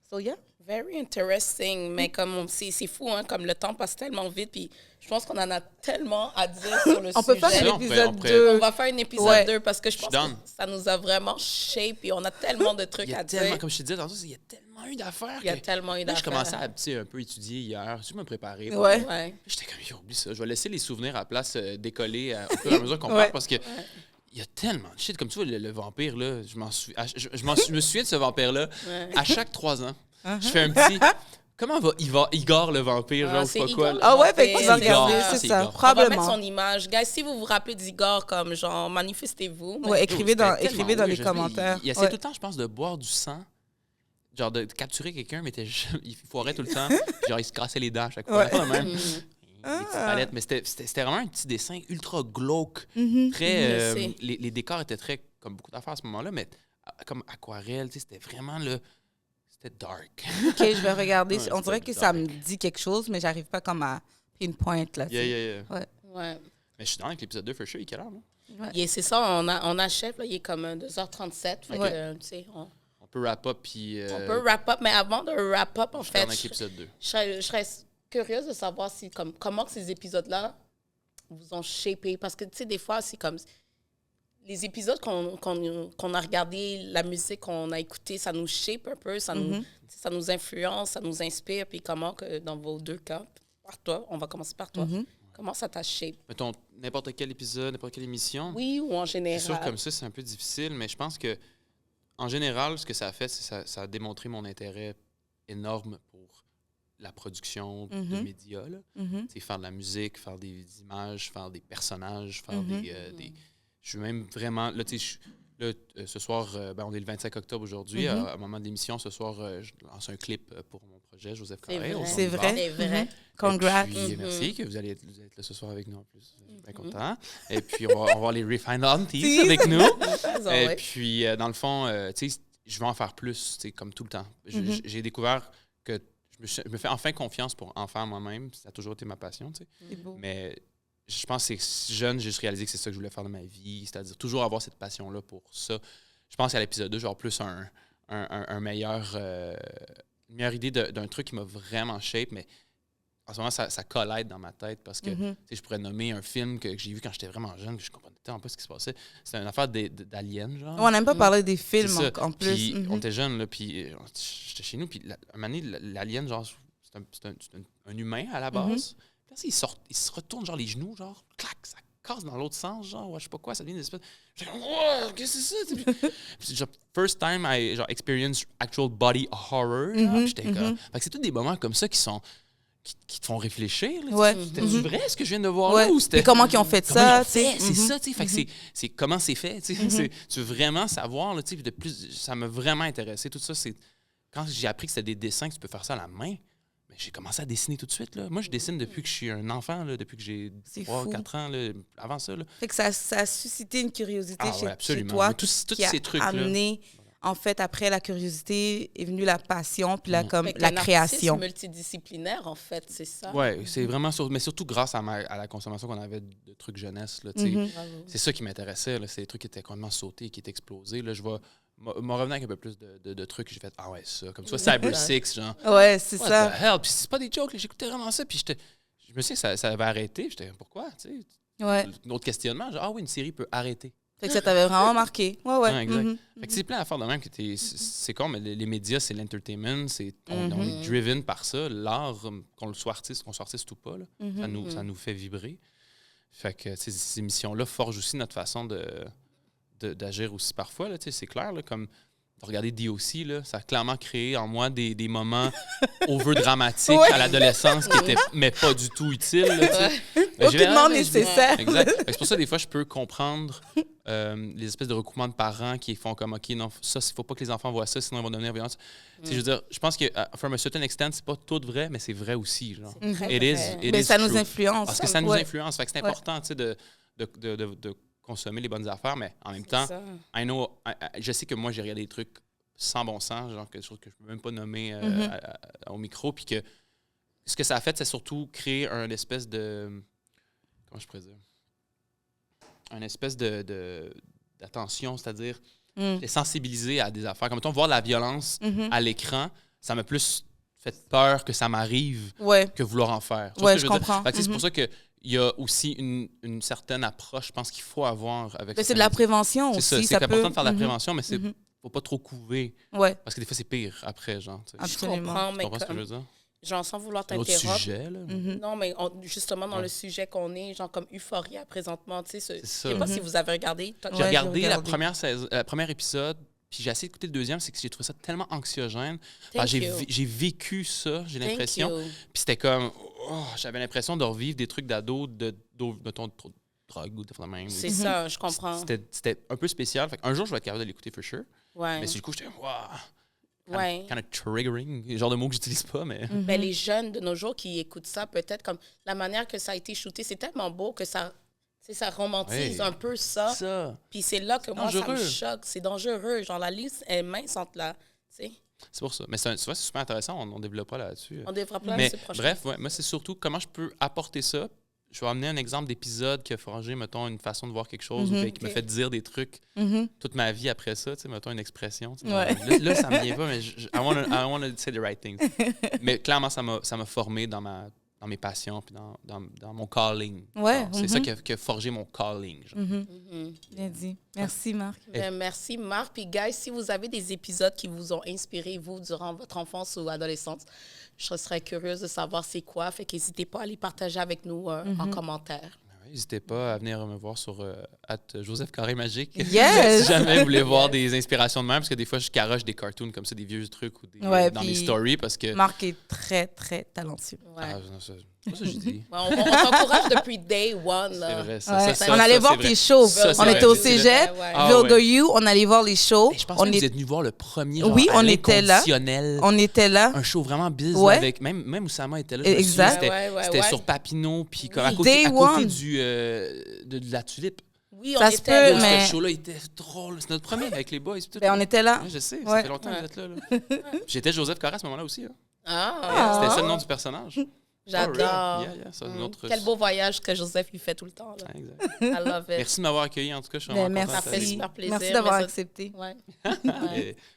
So yeah. Very interesting, mais comme c'est fou, hein, comme le temps passe tellement vite, puis je pense qu'on en a tellement à dire sur le sujet. On peut faire un épisode 2. On va faire un épisode 2 parce que je pense que ça nous a vraiment shape et on a on a trucs à dire. Comme je te disais tantôt, il y a tellement eu d'affaires. Il y a tellement eu d'affaires. Je commençais à un peu étudier hier, je me préparer. Ouais. J'étais comme, oublie ça, je vais laisser les souvenirs à la place décoller au fur et à mesure qu'on parle parce que il y a tellement de shit. Comme tu vois, le vampire, là, je me souviens de ce vampire-là à chaque 3 ans. Je fais un petit... Comment va Igor le vampire, genre, ou pas quoi? Ah ouais, fait que tu vas regarder, c'est ça. Probablement. On va mettre son image. Guys, si vous vous rappelez d'Igor, comme, genre, manifestez-vous. Ouais, écrivez dans les commentaires. Il essaie tout le temps, je pense, de boire du sang. Genre, de capturer quelqu'un, mais il foirait tout le temps. Genre, il se cassait les dents à chaque fois. Pas même. Des petites palettes, mais c'était vraiment un petit dessin ultra glauque. Très, les décors étaient très, comme beaucoup d'affaires à ce moment-là, mais comme aquarelle, tu sais, c'était vraiment le... C'était dark. OK, je vais regarder. On dirait que ça me dit quelque chose, mais j'arrive pas comme à pinpoint là. Yeah. Ouais. Mais je suis dans avec l'épisode 2, for sure, il est quelle heure, là? Yeah, c'est ça, on achève, là, il est comme 2h37. Fait que, tu sais, on peut wrap up, puis... On peut wrap up, mais avant de wrap up, en fait, je serais curieuse de savoir si, comment ces épisodes-là vous ont shapé. Parce que, tu sais, des fois, c'est comme... Les épisodes qu'on a regardés, la musique qu'on a écoutée, ça nous shape un peu, ça nous influence, ça nous inspire. Puis comment, que dans vos 2 cas, par toi, on va commencer par toi, comment ça t'a shape? Mettons, n'importe quel épisode, n'importe quelle émission. Oui, ou en général. C'est sûr, comme ça, c'est un peu difficile, mais je pense que en général, ce que ça a fait, c'est ça a démontré mon intérêt énorme pour la production de médias. Faire de la musique, faire des images, faire des personnages, faire des je suis même vraiment... Là, ce soir, on est le 25 octobre aujourd'hui. À un moment de l'émission, ce soir, je lance un clip pour mon projet, Joseph Carré. C'est vrai. Congrats. Puis, merci que vous allez être là ce soir avec nous en plus. Je suis bien content. Et puis, on va voir les Refined Aunties avec nous. Et puis, dans le fond, je vais en faire plus, comme tout le temps. J'ai découvert que je me fais enfin confiance pour en faire moi-même. Ça a toujours été ma passion, Mais... Je pense que jeune, j'ai juste réalisé que c'est ça que je voulais faire de ma vie, c'est-à-dire toujours avoir cette passion-là pour ça. Je pense qu'à l'épisode 2, genre plus une meilleure idée d'un truc qui m'a vraiment shape, mais en ce moment, ça collide dans ma tête parce que je pourrais nommer un film que j'ai vu quand j'étais vraiment jeune, que je comprenais tellement pas ce qui se passait. C'était une affaire d'aliens, genre. On n'aime pas parler des films en plus. Puis on était jeunes, là, puis j'étais chez nous, puis un moment donné, l'alien, genre, c'est un humain à la base. Il se retourne, genre, les genoux, genre, clac, ça casse dans l'autre sens, genre, ouais, je sais pas quoi, ça devient une espèce... J'étais comme, wow, qu'est-ce que c'est ça? Puis, genre, first time I experience actual body horror, j'étais comme... Fait que c'est tous des moments comme ça qui te font réfléchir, là. C'était-tu vrai, ce que je viens de voir là, ou c'était... Et comment ils ont fait ça, tu sais? C'est ça, tu sais, fait que c'est comment c'est fait, tu sais. Tu veux vraiment savoir, là, tu sais, ça m'a vraiment intéressé, tout ça, c'est... Quand j'ai appris que c'était des dessins, que tu peux faire ça à la main, mais j'ai commencé à dessiner tout de suite. Là. Moi, je dessine depuis que je suis un enfant, là, depuis que j'ai 3-4 ans, là, avant ça. Là. Fait que ça a suscité une curiosité chez toi. Mais tous qui ces trucs-là. Amené, en fait, après la curiosité, est venue la passion, puis là, comme la création. C'est multidisciplinaire, en fait, c'est ça. Oui, c'est vraiment... mais surtout grâce à la consommation qu'on avait de trucs jeunesse. Là, c'est ça qui m'intéressait. Là, c'est des trucs qui étaient complètement sautés, qui étaient explosés. Là, je vais... M'en revenant avec un peu plus de trucs, j'ai fait, ah ouais, ça. Comme ça, Cyber Six, genre. Ouais, c'est ça. What the hell? Puis c'est pas des jokes, j'écoutais vraiment ça. Puis je me suis dit que ça avait arrêté. J'étais, pourquoi? Tu sais, un autre questionnement, genre, ah oui, une série peut arrêter. Fait que ça t'avait vraiment marqué. Ouais. Exact. Fait que c'est plein d'affaires de même que c'est con, mais les médias, c'est l'entertainment. On est driven par ça. L'art, qu'on soit artiste ou pas, là, ça nous fait vibrer. Fait que ces émissions-là forgent aussi notre façon d'agir aussi parfois, là, c'est clair, là, comme regardé DOC, là, ça a clairement créé en moi des moments over-dramatiques à l'adolescence qui étaient, mais pas du tout utiles. Là, aucunement nécessaire. Exact. C'est pour ça des fois, je peux comprendre les espèces de recoupements de parents qui font comme, OK, non, ça, il ne faut pas que les enfants voient ça, sinon ils vont devenir violents. Je veux dire, je pense que, from a certain extent, c'est pas tout vrai, mais c'est vrai aussi. Genre. Mais ça nous influence. Parce que ça nous influence. Fait que c'est important, tu sais, de consommer les bonnes affaires, mais en même temps, je sais que moi, j'ai regardé des trucs sans bon sens, genre quelque chose que je ne peux même pas nommer au micro, puis que ce que ça a fait, c'est surtout créer un espèce de... Comment je pourrais dire? Un espèce d'attention, c'est-à-dire les sensibiliser à des affaires. Comme mettons, voir la violence à l'écran, ça m'a plus fait peur que ça m'arrive que vouloir en faire. Oui, je comprends. C'est pour ça que il y a aussi une certaine approche, je pense, qu'il faut avoir avec ça. C'est de la prévention aussi. C'est important de faire de la prévention, mais il ne faut pas trop couver. Ouais. Parce que des fois, c'est pire après, genre. Absolument. Je comprends, mais tu comprends ce que je veux dire? Genre, sans vouloir t'interrompre. L'autre sujet, là. Non, mais justement, dans le sujet qu'on est, genre comme Euphoria présentement, tu sais, je ça. sais pas si vous avez regardé. J'ai regardé la première épisode, puis j'ai essayé d'écouter le deuxième, c'est que j'ai trouvé ça tellement anxiogène. J'ai vécu ça, j'ai l'impression. Puis c'était comme, j'avais l'impression de revivre des trucs d'ado, mettons, de drogue ou de même. C'est ça, je comprends. C'était un peu spécial. Fait un jour, je vais être capable de l'écouter for sure. Ouais. Mais du coup, j'étais comme, kind of triggering, le genre de mots que j'utilise pas, mais... Ben, les jeunes de nos jours qui écoutent ça, peut-être comme la manière que ça a été shooté, c'est tellement beau que ça romantise un peu ça. Puis c'est là que moi, ça me choque. C'est dangereux. Genre, la liste est mince entre là. C'est pour ça. Mais tu vois, c'est super intéressant. On développe pas là-dessus. On développe là-dessus prochain. Bref, moi, c'est surtout comment je peux apporter ça. Je vais amener un exemple d'épisode qui a forgé, mettons, une façon de voir quelque chose ou qui m'a fait dire des trucs toute ma vie après ça, tu sais, mettons, une expression. Là, ça me vient pas, mais I want to say the right things. Mais clairement, ça m'a formé dans mes passions puis dans mon calling. Ouais, c'est ça qui a forgé mon calling. Bien dit. Merci, Marc. Merci, Marc. Puis, guys, si vous avez des épisodes qui vous ont inspiré, vous, durant votre enfance ou adolescence, je serais curieuse de savoir c'est quoi. Fait qu'hésitez pas à les partager avec nous en commentaire. N'hésitez pas à venir me voir sur Joseph Carré Magique. Yes! Si jamais vous voulez voir des inspirations de même, parce que des fois, je caroche des cartoons comme ça, des vieux trucs ou dans mes stories. Parce que Marc est très, très talentueux. Ouais. C'est pas ça que je dis. On t'encourage depuis day one. Là. C'est vrai, ça. On allait voir tes shows. On était au cégep, Vilgo You, on allait voir les shows. Je pense que vous êtes venu voir le premier, genre, on était là. On était là. Un show vraiment biz avec... Même Oussama était là. Exact. C'était sur Papineau, puis à côté de la Tulipe. Oui, on était là. Ce show-là était drôle. C'est notre premier avec les boys. On était là. Je sais, ça fait longtemps que vous êtes là. J'étais Joseph Carré à ce moment-là aussi. C'était ça le nom du personnage. J'adore. Quel beau voyage que Joseph lui fait tout le temps. Là. Exact. I love it. Merci de m'avoir accueilli. En tout cas, je suis vraiment content. Ça fait super plaisir. Merci d'avoir accepté.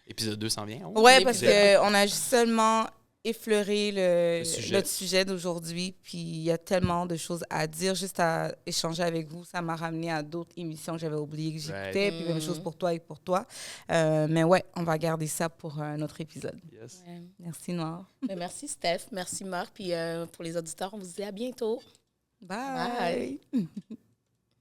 Épisode 2 s'en vient. Oui, parce qu'on a seulement effleuré notre sujet d'aujourd'hui. Puis il y a tellement de choses à dire. Juste à échanger avec vous, ça m'a ramené à d'autres émissions que j'avais oubliées que j'écoutais. Puis même chose pour toi et pour toi. Mais ouais, on va garder ça pour un autre épisode. Yes. Merci, Noir. Merci, Steph. Merci, Marc. Puis pour les auditeurs, on vous dit à bientôt. Bye.